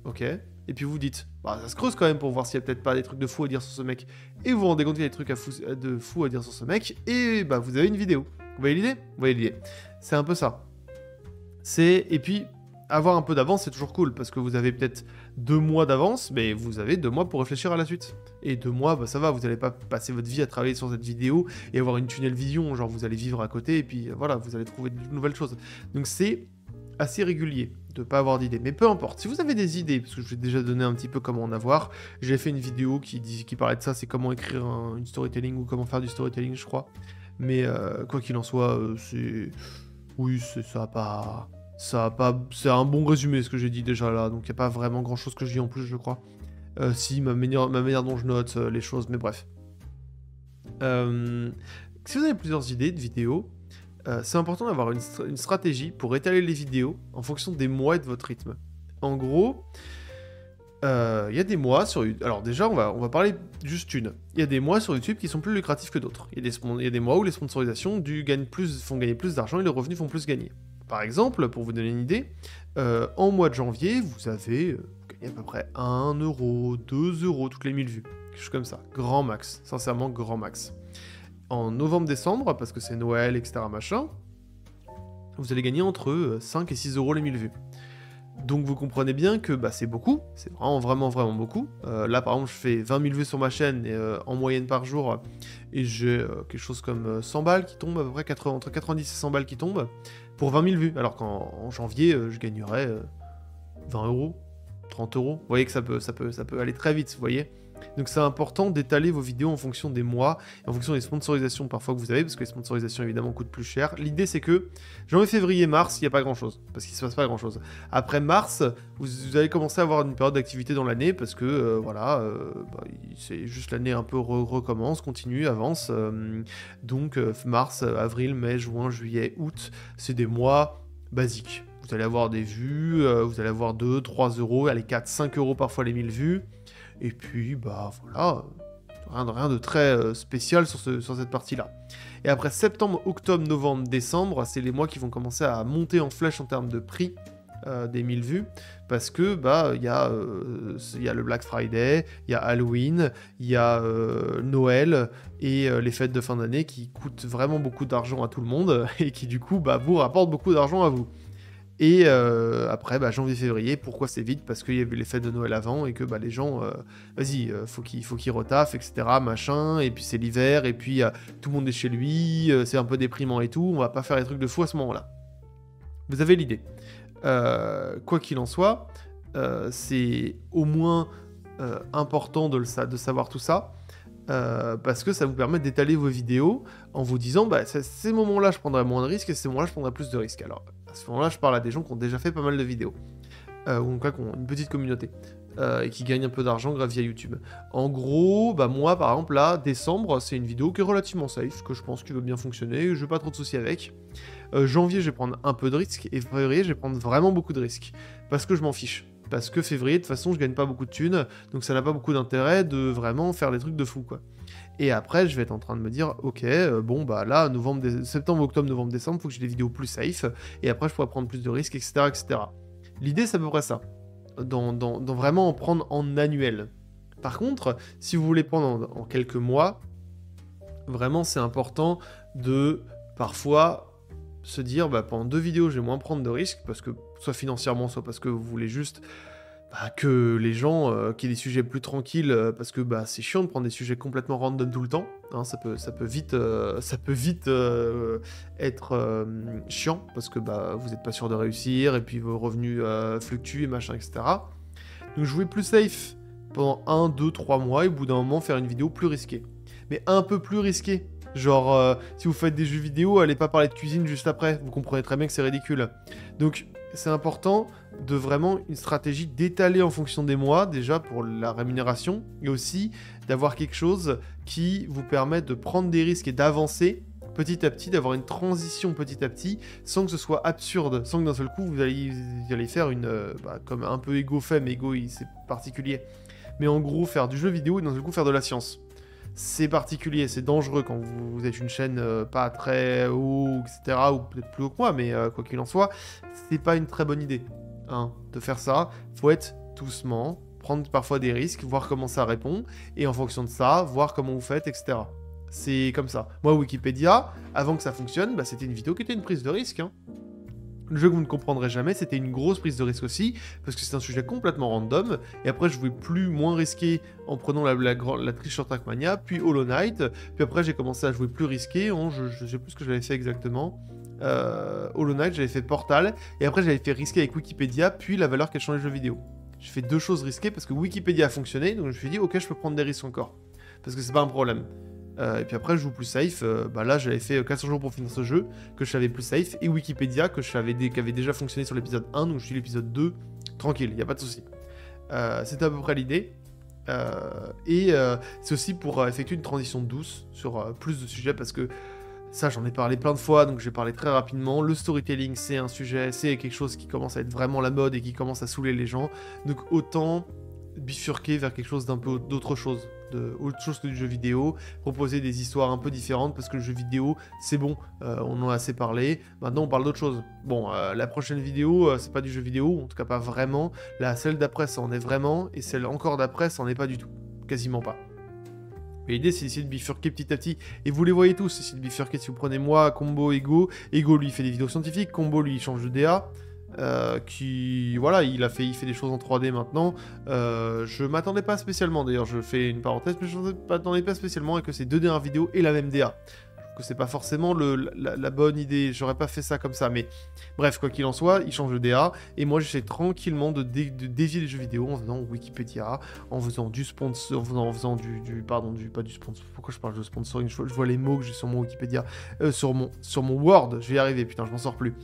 Ok. Et puis vous dites, bah ça se creuse quand même pour voir s'il y a peut-être pas des trucs de fou à dire sur ce mec. Et vous vous rendez compte qu'il y a des trucs de fou à dire sur ce mec, et bah vous avez une vidéo. Vous voyez l'idée? Vous voyez l'idée. C'est un peu ça. Et puis, avoir un peu d'avance, c'est toujours cool, parce que vous avez peut-être 2 mois d'avance, mais vous avez 2 mois pour réfléchir à la suite. Et 2 mois, bah ça va, vous n'allez pas passer votre vie à travailler sur cette vidéo et avoir une tunnel vision, genre vous allez vivre à côté, et puis voilà, vous allez trouver de nouvelles choses. Donc c'est assez régulier de pas avoir d'idées, mais peu importe. Si vous avez des idées, parce que je vais déjà donner un petit peu comment en avoir, j'ai fait une vidéo qui parlait de ça, c'est comment écrire une storytelling ou comment faire du storytelling, je crois. Mais quoi qu'il en soit, c'est un bon résumé ce que j'ai dit déjà là, donc il n'y a pas vraiment grand chose que je dis en plus, je crois. Si, ma manière dont je note les choses, mais bref. Si vous avez plusieurs idées de vidéos, c'est important d'avoir une stratégie pour étaler les vidéos en fonction des mois et de votre rythme. En gros, il y a des mois sur YouTube. Alors déjà, on va parler juste une. Il y a des mois sur YouTube qui sont plus lucratifs que d'autres. Il y a des mois où les sponsorisations font gagner plus d'argent et les revenus font plus gagner. Par exemple, pour vous donner une idée, en mois de janvier, vous gagnez à peu près 1 euro, 2 euros toutes les 1000 vues. Quelque chose comme ça. Grand max. Sincèrement, grand max. En novembre-décembre, parce que c'est Noël, etc. machin, vous allez gagner entre 5 et 6 euros les 1000 vues. Donc vous comprenez bien que bah, c'est beaucoup, c'est vraiment beaucoup. Là par exemple je fais 20 000 vues sur ma chaîne en moyenne par jour, et j'ai quelque chose comme 100 balles qui tombent, à peu près entre 90 et 100 balles qui tombent, pour 20 000 vues, alors qu'en janvier je gagnerais 20 euros, 30 euros. Vous voyez que ça peut aller très vite, vous voyez. Donc c'est important d'étaler vos vidéos en fonction des mois, et en fonction des sponsorisations parfois que vous avez, parce que les sponsorisations évidemment coûtent plus cher. L'idée c'est que janvier, février, mars, il n'y a pas grand chose, parce qu'il ne se passe pas grand chose. Après mars, vous allez commencer à avoir une période d'activité dans l'année, parce que c'est juste l'année un peu recommence, continue, avance. Donc mars, avril, mai, juin, juillet, août, c'est des mois basiques. Vous allez avoir des vues, vous allez avoir 2, 3 euros, allez 4, 5 euros parfois les 1000 vues. Et puis, bah voilà, rien de très spécial sur cette partie-là. Et après septembre, octobre, novembre, décembre, c'est les mois qui vont commencer à monter en flèche en termes de prix des 1000 vues, parce que bah il y a le Black Friday, il y a Halloween, il y a Noël et les fêtes de fin d'année qui coûtent vraiment beaucoup d'argent à tout le monde et qui du coup bah vous rapportent beaucoup d'argent à vous. Et après, bah, janvier-février, pourquoi c'est vite? Parce qu'il y avait les fêtes de Noël avant et que bah, les gens, vas-y, faut qu'ils retaffent, etc. Machin, et puis c'est l'hiver, et puis tout le monde est chez lui, c'est un peu déprimant et tout, on va pas faire les trucs de fou à ce moment-là. Vous avez l'idée. Quoi qu'il en soit, c'est au moins important de savoir tout ça. Parce que ça vous permet d'étaler vos vidéos en vous disant bah, ces moments-là je prendrai moins de risques et ces moments-là je prendrai plus de risques. Alors à ce moment-là je parle à des gens qui ont déjà fait pas mal de vidéos ou en tout cas qui ont une petite communauté et qui gagnent un peu d'argent grâce via YouTube. En gros, bah moi par exemple là, décembre c'est une vidéo qui est relativement safe, que je pense qu'il va bien fonctionner, je n'ai pas trop de soucis avec. Janvier je vais prendre un peu de risques et février je vais prendre vraiment beaucoup de risques parce que je m'en fiche. Parce que février, de toute façon, je gagne pas beaucoup de thunes, donc ça n'a pas beaucoup d'intérêt de vraiment faire des trucs de fou, quoi. Et après, je vais être en train de me dire, ok, bon, bah là, septembre, octobre, novembre, décembre, faut que j'ai des vidéos plus safe, et après, je pourrais prendre plus de risques, etc., etc. L'idée, c'est à peu près ça, dans vraiment en prendre en annuel. Par contre, si vous voulez prendre en quelques mois, vraiment, c'est important de, parfois, se dire, bah, pendant 2 vidéos, je vais moins prendre de risques, parce que soit financièrement, soit parce que vous voulez juste que les gens qui aient des sujets plus tranquilles, parce que bah, c'est chiant de prendre des sujets complètement random tout le temps, hein, ça peut vite être chiant, parce que bah, vous n'êtes pas sûr de réussir, et puis vos revenus fluctuent, et machin, etc. Donc jouer plus safe pendant 1, 2, 3 mois, et au bout d'un moment faire une vidéo plus risquée. Mais un peu plus risquée. Genre, si vous faites des jeux vidéo, allez pas parler de cuisine juste après, vous comprenez très bien que c'est ridicule. Donc, c'est important de vraiment une stratégie d'étaler en fonction des mois, déjà pour la rémunération, et aussi d'avoir quelque chose qui vous permet de prendre des risques et d'avancer petit à petit, d'avoir une transition petit à petit, sans que ce soit absurde, sans que d'un seul coup vous allez faire une... comme un peu Ego fait, mais Ego c'est particulier. Mais en gros, faire du jeu vidéo et d'un seul coup faire de la science. C'est particulier, c'est dangereux quand vous êtes une chaîne pas très haut, etc., ou peut-être plus haut que moi, mais quoi qu'il en soit, c'est pas une très bonne idée hein, de faire ça. Faut être doucement, prendre parfois des risques, voir comment ça répond, et en fonction de ça, voir comment vous faites, etc. C'est comme ça. Moi, Wikipédia, avant que ça fonctionne, bah, c'était une vidéo qui était une prise de risque. Hein. Le jeu que vous ne comprendrez jamais, c'était une grosse prise de risque aussi, parce que c'est un sujet complètement random, et après je voulais moins risqué en prenant la triche sur Trackmania, puis Hollow Knight, puis après j'ai commencé à jouer plus risqué, je sais plus ce que j'avais fait exactement, Hollow Knight, j'avais fait Portal, et après j'avais fait risqué avec Wikipédia, puis la valeur qu'elle change les jeux vidéo. J'ai fait 2 choses risquées, parce que Wikipédia a fonctionné, donc je me suis dit, ok, je peux prendre des risques encore, parce que c'est pas un problème. Et puis après je joue plus safe, là j'avais fait 400 jours pour finir ce jeu, que je savais plus safe, et Wikipédia qui avait déjà fonctionné sur l'épisode 1, donc je suis l'épisode 2, tranquille, y a pas de souci. C'était à peu près l'idée, c'est aussi pour effectuer une transition douce sur plus de sujets, parce que ça j'en ai parlé plein de fois, donc je vais parler très rapidement. Le storytelling c'est un sujet, c'est quelque chose qui commence à être vraiment la mode et qui commence à saouler les gens, donc autant bifurquer vers quelque chose d'un peu d'autre chose. Autre chose que du jeu vidéo, proposer des histoires un peu différentes, parce que le jeu vidéo, c'est bon, on en a assez parlé, maintenant on parle d'autre chose. Bon, la prochaine vidéo, c'est pas du jeu vidéo, en tout cas pas vraiment, celle d'après ça en est vraiment, et celle encore d'après ça en est pas du tout, quasiment pas. Mais l'idée c'est d'essayer de bifurquer petit à petit, et vous les voyez tous, essayer de bifurquer. Si vous prenez moi, Combo, Ego lui il fait des vidéos scientifiques, Combo lui il change de DA, voilà, il fait des choses en 3D maintenant. Je m'attendais pas spécialement, d'ailleurs je fais une parenthèse, mais je m'attendais pas spécialement à que ces 2 dernières vidéos aient la même DA. Que c'est pas forcément la bonne idée, j'aurais pas fait ça comme ça, mais bref, quoi qu'il en soit, il change de DA, et moi j'essaie tranquillement de dévier les jeux vidéo en faisant Wikipédia, en faisant du sponsor, en faisant pas du sponsor, pourquoi je parle de sponsoring, je vois les mots que j'ai sur mon Wikipédia, sur mon Word, je vais y arriver, putain, je m'en sors plus,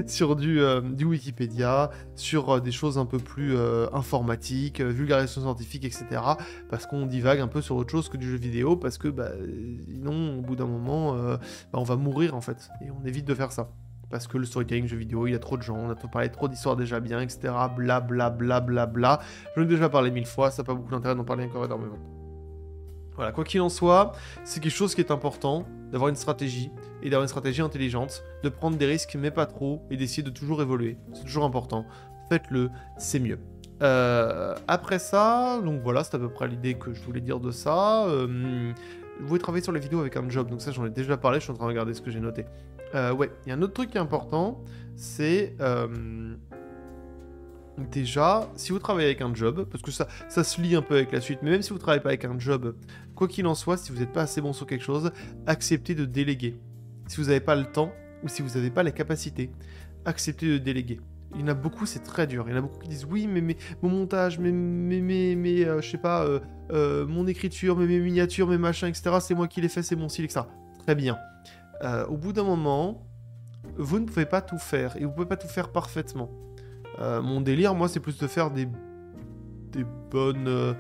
sur du Wikipédia, sur des choses un peu plus informatiques, vulgarisation scientifique, etc., parce qu'on divague un peu sur autre chose que du jeu vidéo, parce que, sinon, au bout d'un moment, on va mourir, en fait, et on évite de faire ça. parce que le storytelling jeu vidéo, il y a trop de gens, on a parlé trop d'histoires déjà bien, etc. Blablabla. Bla, bla, bla. J'en ai déjà parlé 1000 fois, ça n'a pas beaucoup d'intérêt d'en parler encore énormément. Voilà, quoi qu'il en soit, c'est quelque chose qui est important, d'avoir une stratégie, et d'avoir une stratégie intelligente, de prendre des risques, mais pas trop, et d'essayer de toujours évoluer. C'est toujours important. Faites-le, c'est mieux. Après ça, donc voilà, c'est à peu près l'idée que je voulais dire de ça. Vous pouvez travailler sur les vidéos avec un job, donc ça j'en ai déjà parlé, je suis en train de regarder ce que j'ai noté. Ouais, il y a un autre truc qui est important, c'est... Déjà, si vous travaillez avec un job, parce que ça se lie un peu avec la suite, mais même si vous ne travaillez pas avec un job, quoi qu'il en soit, si vous n'êtes pas assez bon sur quelque chose, acceptez de déléguer. Si vous n'avez pas le temps, ou si vous n'avez pas les capacités, acceptez de déléguer. Il y en a beaucoup, c'est très dur. Il y en a beaucoup qui disent oui, mais mon montage, je sais pas, mon écriture, mes miniatures, mes machins, etc. C'est moi qui les fais, c'est mon style, etc. Très bien. Au bout d'un moment, vous ne pouvez pas tout faire, et vous ne pouvez pas tout faire parfaitement. Mon délire, moi, c'est plus de faire des bonnes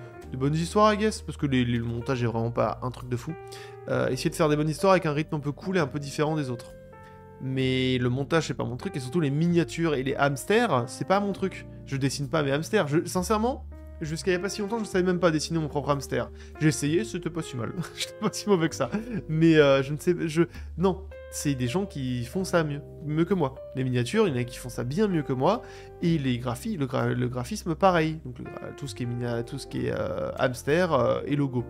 histoires, I guess, parce que le montage est vraiment pas un truc de fou. Essayer de faire des bonnes histoires avec un rythme un peu cool et un peu différent des autres. Mais le montage, c'est pas mon truc, et surtout les miniatures et les hamsters, c'est pas mon truc. Je dessine pas mes hamsters. Sincèrement, jusqu'à il y a pas si longtemps, je savais même pas dessiner mon propre hamster. J'ai essayé, c'était pas si mal. J'étais pas si mauvais que ça. Mais je ne sais... Non, c'est des gens qui font ça mieux que moi. Les miniatures, il y en a qui font ça bien mieux que moi, et les le graphisme, pareil. Donc tout ce qui est, hamster et logo.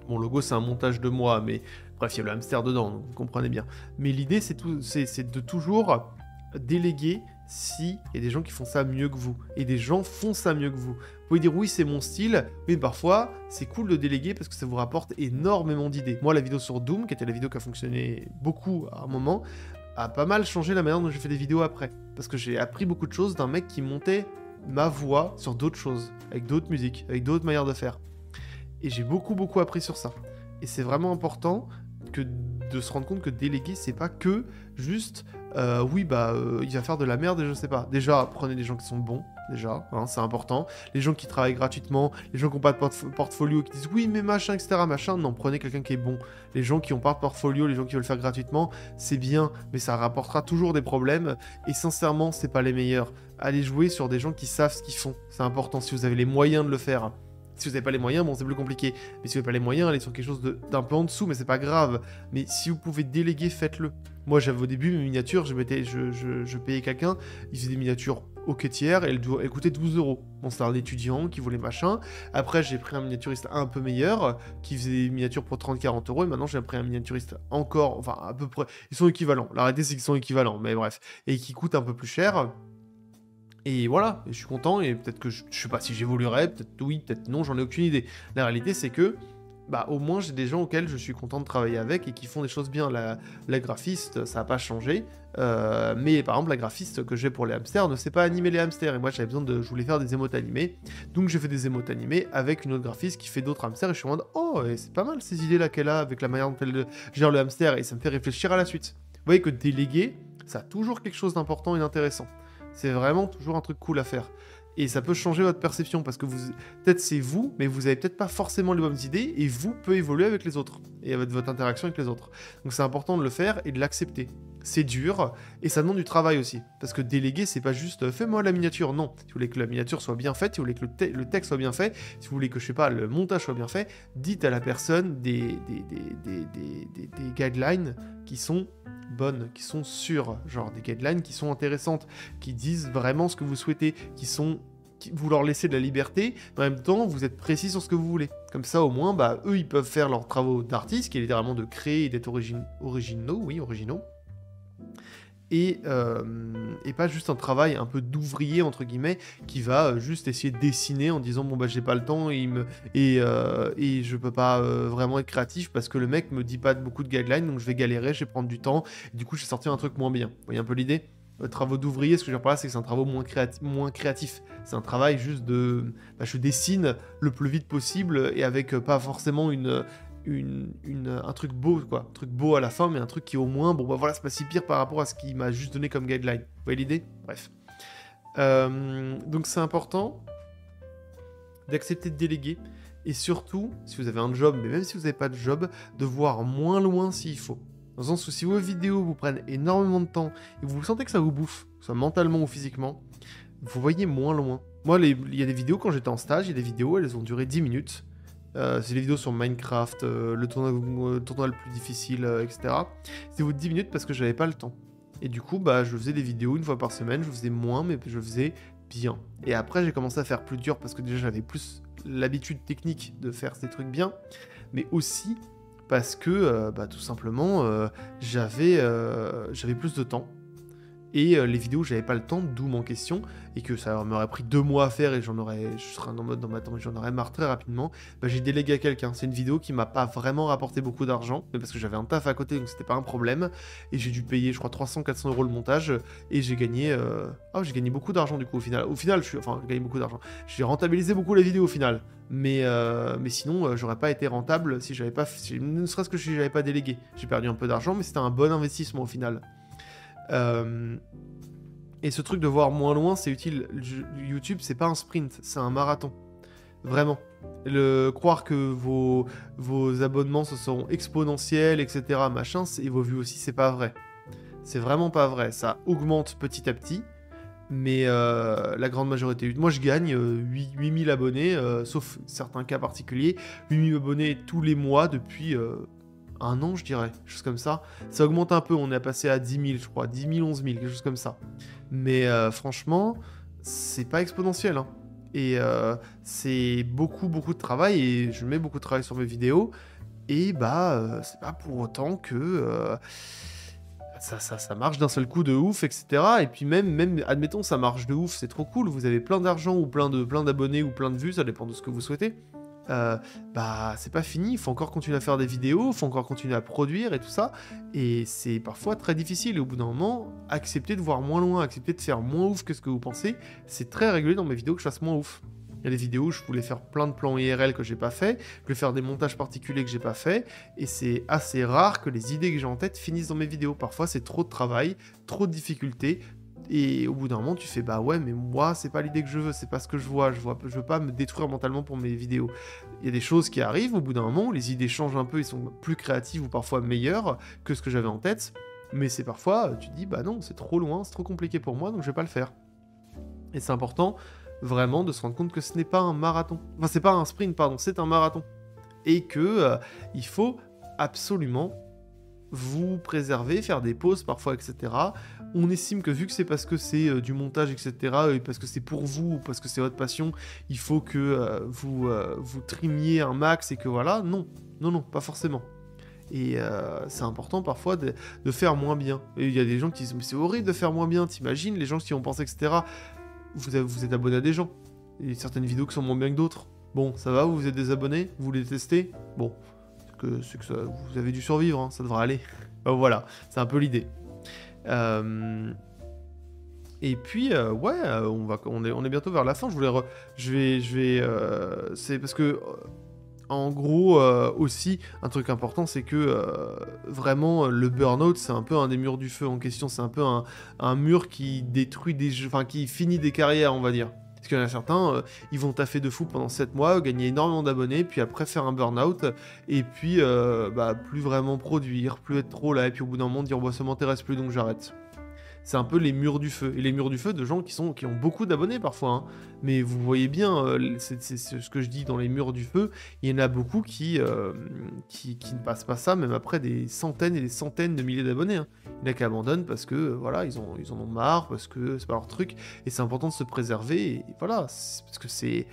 Bon, logo, c'est un montage de moi, mais bref, il y a le hamster dedans, donc vous comprenez bien. Mais l'idée, c'est de toujours déléguer si il y a des gens qui font ça mieux que vous. Et des gens font ça mieux que vous. Vous pouvez dire oui, c'est mon style, mais parfois, c'est cool de déléguer parce que ça vous rapporte énormément d'idées. Moi, la vidéo sur Doom, qui était la vidéo qui a fonctionné beaucoup à un moment, a pas mal changé la manière dont j'ai fait des vidéos après. Parce que j'ai appris beaucoup de choses d'un mec qui montait ma voix sur d'autres choses, avec d'autres musiques, avec d'autres manières de faire. Et j'ai beaucoup appris sur ça. Et c'est vraiment important de se rendre compte que déléguer, c'est pas que juste, il va faire de la merde et je sais pas. Déjà, prenez des gens qui sont bons, déjà, hein, c'est important. Les gens qui travaillent gratuitement, les gens qui n'ont pas de portfolio, qui disent oui, mais machin, etc. Machin, non, prenez quelqu'un qui est bon. Les gens qui n'ont pas de portfolio, les gens qui veulent faire gratuitement, c'est bien, mais ça rapportera toujours des problèmes. Et sincèrement, c'est pas les meilleurs. Allez jouer sur des gens qui savent ce qu'ils font. C'est important si vous avez les moyens de le faire. Si vous n'avez pas les moyens, bon, c'est plus compliqué. Mais si vous n'avez pas les moyens, allez sur quelque chose d'un peu en dessous, mais c'est pas grave. Mais si vous pouvez déléguer, faites-le. Moi, j'avais au début mes miniatures, je payais quelqu'un, il faisait des miniatures au tiers et elle coûtait 12 €. Bon, c'était un étudiant qui voulait machin. Après, j'ai pris un miniaturiste un peu meilleur, qui faisait des miniatures pour 30-40 €. Et maintenant, j'ai pris un miniaturiste encore, enfin, à peu près. Ils sont équivalents. La réalité, c'est qu'ils sont équivalents, mais bref. Et qui coûte un peu plus cher. Et voilà, et je suis content, et peut-être que je sais pas si j'évoluerai, peut-être oui, peut-être non, j'en ai aucune idée. La réalité, c'est que, au moins, j'ai des gens auxquels je suis content de travailler avec et qui font des choses bien. La graphiste, ça n'a pas changé, mais par exemple, la graphiste que j'ai pour les hamsters ne sait pas animer les hamsters, et moi, je voulais faire des émotes animées, donc j'ai fait des émotes animées avec une autre graphiste qui fait d'autres hamsters, et je suis en mode, oh, et c'est pas mal ces idées-là qu'elle a avec la manière dont elle gère le hamster, et ça me fait réfléchir à la suite. Vous voyez que déléguer, ça a toujours quelque chose d'important et d'intéressant. C'est vraiment toujours un truc cool à faire. Et ça peut changer votre perception, parce que peut-être c'est vous, mais vous avez peut-être pas forcément les bonnes idées, et vous pouvez évoluer avec les autres, et avec votre interaction avec les autres. Donc c'est important de le faire et de l'accepter. C'est dur, et ça demande du travail aussi. Parce que déléguer, c'est pas juste fais-moi la miniature. Non. Si vous voulez que la miniature soit bien faite, si vous voulez que le texte soit bien fait, si vous voulez que, je sais pas, le montage soit bien fait, dites à la personne des guidelines qui sont bonnes, qui sont sûres, genre des guidelines qui sont intéressantes, qui disent vraiment ce que vous souhaitez, vous leur laissez de la liberté, mais en même temps, vous êtes précis sur ce que vous voulez. Comme ça, au moins, eux, ils peuvent faire leurs travaux d'artiste, qui est littéralement de créer et d'être originaux, et pas juste un travail un peu d'ouvrier, entre guillemets, qui va juste essayer de dessiner en disant j'ai pas le temps et je peux pas vraiment être créatif parce que le mec me dit pas beaucoup de guidelines, donc je vais galérer, je vais prendre du temps, et du coup je vais sortir un truc moins bien. Vous voyez un peu l'idée ? Travaux d'ouvrier, ce que je veux dire par là, c'est que c'est un travail moins créatif. C'est un travail juste de... je dessine le plus vite possible et avec pas forcément un truc beau, quoi. Un truc beau à la fin, mais un truc qui au moins, c'est pas si pire par rapport à ce qu'il m'a juste donné comme guideline. Vous voyez l'idée ? Bref. Donc c'est important d'accepter de déléguer, et surtout, si vous avez un job, mais même si vous n'avez pas de job, de voir moins loin s'il faut. Dans le sens où si vos vidéos vous prennent énormément de temps et vous sentez que ça vous bouffe, que ce soit mentalement ou physiquement, vous voyez moins loin. Moi, il y a des vidéos quand j'étais en stage, il y a des vidéos, elles ont duré 10 minutes. C'est des vidéos sur Minecraft, le tournoi le plus difficile, etc. C'était au bout de 10 minutes parce que j'avais pas le temps. Et du coup, bah, je faisais des vidéos une fois par semaine, je faisais moins, mais je faisais bien. Et après, j'ai commencé à faire plus dur parce que déjà, j'avais plus l'habitude technique de faire ces trucs bien, mais aussi parce que, bah, tout simplement, j'avais plus de temps. Et les vidéos, j'avais pas le temps, d'où mon question, et que ça m'aurait pris 2 mois à faire et je serais en mode j'en aurais marre très rapidement. Bah, j'ai délégué à quelqu'un. C'est une vidéo qui m'a pas vraiment rapporté beaucoup d'argent, mais parce que j'avais un taf à côté, donc c'était pas un problème. Et j'ai dû payer, je crois, 300-400 € le montage, et j'ai gagné, j'ai gagné beaucoup d'argent du coup au final. Au final, j'ai gagné beaucoup d'argent. J'ai rentabilisé beaucoup les vidéos au final. Mais sinon, j'aurais pas été rentable si j'avais pas, ne serait-ce que si j'avais pas délégué. J'ai perdu un peu d'argent, mais c'était un bon investissement au final. Et ce truc de voir moins loin, c'est utile. YouTube, c'est pas un sprint, c'est un marathon. Vraiment. Croire que vos abonnements se seront exponentiels, etc., machin, et vos vues aussi, c'est pas vrai. C'est vraiment pas vrai. Ça augmente petit à petit, mais la grande majorité... Moi, je gagne 8000 abonnés, sauf certains cas particuliers. 8000 abonnés tous les mois depuis... un an, je dirais, chose comme ça. Ça augmente un peu, on est passé à 10 000, je crois, 10 000, 11 000, quelque chose comme ça. Mais franchement, c'est pas exponentiel, hein. Et c'est beaucoup de travail, et je mets beaucoup de travail sur mes vidéos, et bah, c'est pas pour autant que ça marche d'un seul coup de ouf, etc. Et puis même, admettons, ça marche de ouf, c'est trop cool, vous avez plein d'argent, ou plein d'abonnés, ou plein de vues, ça dépend de ce que vous souhaitez. Bah c'est pas fini, il faut encore continuer à faire des vidéos, il faut encore continuer à produire et tout ça, et c'est parfois très difficile, et au bout d'un moment, accepter de voir moins loin, accepter de faire moins ouf que ce que vous pensez, c'est très régulier dans mes vidéos que je fasse moins ouf. Il y a des vidéos où je voulais faire plein de plans IRL que j'ai pas fait, je voulais faire des montages particuliers que j'ai pas fait, et c'est assez rare que les idées que j'ai en tête finissent dans mes vidéos. Parfois c'est trop de travail, trop de difficultés, et au bout d'un moment, tu fais bah ouais, mais moi, c'est pas l'idée que je veux, c'est pas ce que je veux pas me détruire mentalement pour mes vidéos. Il y a des choses qui arrivent au bout d'un moment, les idées changent un peu, ils sont plus créatives ou parfois meilleures que ce que j'avais en tête, mais c'est parfois, tu te dis bah non, c'est trop loin, c'est trop compliqué pour moi, donc je vais pas le faire. Et c'est important vraiment de se rendre compte que ce n'est pas un marathon, enfin c'est pas un sprint, pardon, c'est un marathon, et que il faut absolument vous préserver, faire des pauses parfois, etc. On estime que vu que c'est parce que c'est du montage, etc., et parce que c'est pour vous, ou parce que c'est votre passion, il faut que vous trimiez un max, et que voilà, non, pas forcément. Et c'est important parfois de faire moins bien. Et il y a des gens qui disent, mais c'est horrible de faire moins bien, t'imagines, les gens qui ont pensé, etc., vous êtes abonné à des gens, et certaines vidéos qui sont moins bien que d'autres. Bon, ça va, vous êtes désabonné, vous les testez, bon... c'est que vous avez dû survivre, hein, ça devrait aller. Voilà, c'est un peu l'idée. Et puis, on est bientôt vers la fin. C'est parce que, en gros, aussi, un truc important, c'est que vraiment, le burn-out, c'est un peu un des murs du feu en question. C'est un peu un mur qui détruit qui finit des carrières, on va dire. Parce qu'il y en a certains, ils vont taffer de fou pendant 7 mois, gagner énormément d'abonnés, puis après faire un burn-out, et puis plus vraiment produire, plus être trop là, et puis au bout d'un moment dire bah, ça m'intéresse plus donc j'arrête. C'est un peu les murs du feu. Et les murs du feu de gens qui ont beaucoup d'abonnés parfois, hein. Mais vous voyez bien, c'est ce que je dis dans les murs du feu, il y en a beaucoup qui ne passent pas ça, même après des centaines et des centaines de milliers d'abonnés, hein. Il y en a qui abandonnent parce que voilà, ils en ont marre, parce que c'est pas leur truc, et c'est important de se préserver, et voilà, parce que c'est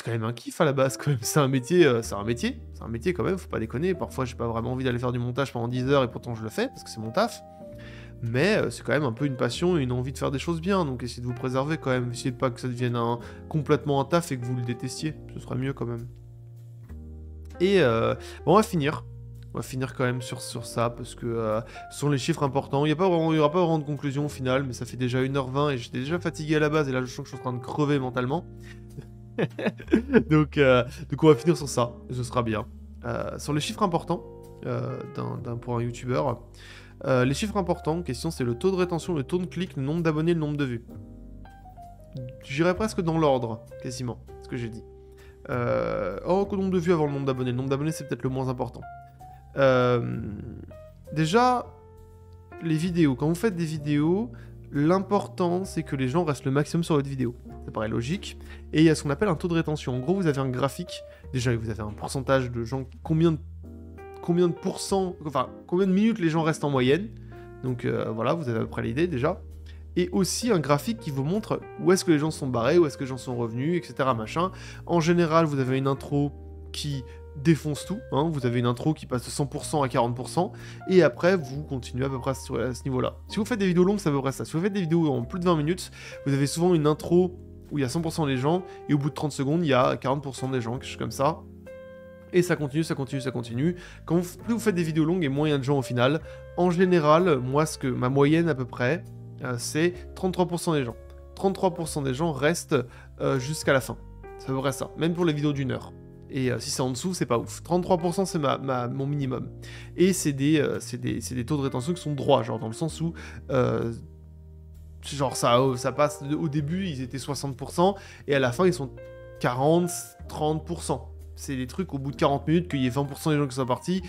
quand même un kiff à la base, quand même. C'est un métier quand même, faut pas déconner. Parfois j'ai pas vraiment envie d'aller faire du montage pendant 10 heures, et pourtant je le fais, parce que c'est mon taf. Mais c'est quand même un peu une passion et une envie de faire des choses bien, donc essayez de vous préserver quand même, essayez de pas que ça devienne complètement un taf et que vous le détestiez, ce sera mieux quand même. Et bon, on va finir quand même sur ça, parce que ce sont les chiffres importants, il n'y aura pas vraiment de conclusion au final, mais ça fait déjà 1h20 et j'étais déjà fatigué à la base, et là je sens que je suis en train de crever mentalement. donc on va finir sur ça, ce sera bien. Sur les chiffres importants, pour un youtubeur, les chiffres importants, question, c'est le taux de rétention, le taux de clic, le nombre d'abonnés, le nombre de vues. J'irais presque dans l'ordre, quasiment, ce que j'ai dit. Le nombre de vues avant le nombre d'abonnés. Le nombre d'abonnés, c'est peut-être le moins important. déjà, les vidéos. Quand vous faites des vidéos, l'important, c'est que les gens restent le maximum sur votre vidéo. Ça paraît logique. Et il y a ce qu'on appelle un taux de rétention. En gros, vous avez un graphique. Déjà, vous avez un pourcentage de gens... Combien de pourcents... Enfin, combien de minutes les gens restent en moyenne. Donc voilà, vous avez à peu près l'idée déjà. Et aussi un graphique qui vous montre où est-ce que les gens sont barrés, où est-ce que les gens sont revenus, etc. Machin. En général, vous avez une intro qui défonce tout. Hein. Vous avez une intro qui passe de 100% à 40%. Et après, vous continuez à peu près à ce niveau-là. Si vous faites des vidéos longues, c'est à peu près ça. Si vous faites des vidéos en plus de 20 minutes, vous avez souvent une intro où il y a 100% des gens. Et au bout de 30 secondes, il y a 40% des gens, quelque chose comme ça. Et ça continue, ça continue, ça continue. Plus vous faites des vidéos longues et moins il y a de gens au final. En général, moi, ma moyenne à peu près, c'est 33% des gens. 33% des gens restent jusqu'à la fin. C'est à peu près ça. Même pour les vidéos d'1 heure. Et si c'est en dessous, c'est pas ouf. 33% c'est mon minimum. Et c'est des taux de rétention qui sont droits, genre dans le sens où... genre ça passe... Au début, ils étaient 60%, et à la fin, ils sont 40, 30%. C'est des trucs, au bout de 40 minutes, qu'il y ait 20% des gens qui sont partis,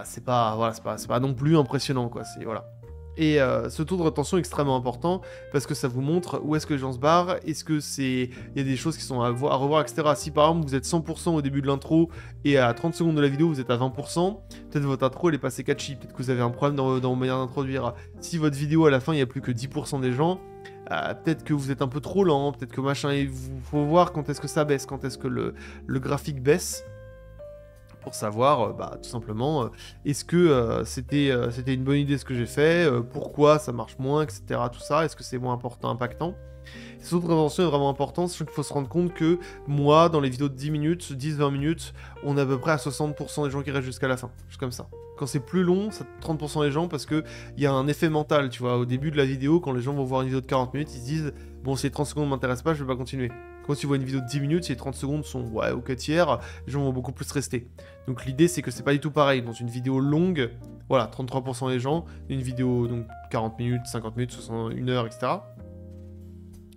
c'est pas non plus impressionnant, quoi. Voilà. Et ce taux de rétention est extrêmement important parce que ça vous montre où est-ce que les gens se barrent, est-ce que il y a des choses qui sont à revoir, etc. Si par exemple vous êtes 100% au début de l'intro et à 30 secondes de la vidéo vous êtes à 20%, peut-être votre intro elle est passée catchy, peut-être que vous avez un problème dans vos manières d'introduire. Si votre vidéo à la fin il n'y a plus que 10% des gens, peut-être que vous êtes un peu trop lent, peut-être que machin, il faut voir quand est-ce que ça baisse, quand est-ce que le graphique baisse. Pour savoir, tout simplement, est-ce que c'était une bonne idée ce que j'ai fait, pourquoi ça marche moins, etc. Tout ça, est-ce que c'est moins important, impactant. Ce taux de rétention est vraiment important, sachant qu'il faut se rendre compte que moi, dans les vidéos de 10 minutes, 10-20 minutes, on est à peu près à 60% des gens qui restent jusqu'à la fin, juste comme ça. Quand c'est plus long, c'est 30% des gens, parce qu'il y a un effet mental, tu vois, au début de la vidéo, quand les gens vont voir une vidéo de 40 minutes, ils se disent « Bon, si les 30 secondes ne m'intéressent pas, je vais pas continuer ». Quand tu vois une vidéo de 10 minutes, si les 30 secondes sont au tiers, les gens vont beaucoup plus rester. Donc l'idée, c'est que c'est pas du tout pareil. Dans une vidéo longue, voilà, 33% des gens, une vidéo donc 40 minutes, 50 minutes, 1 heure, etc.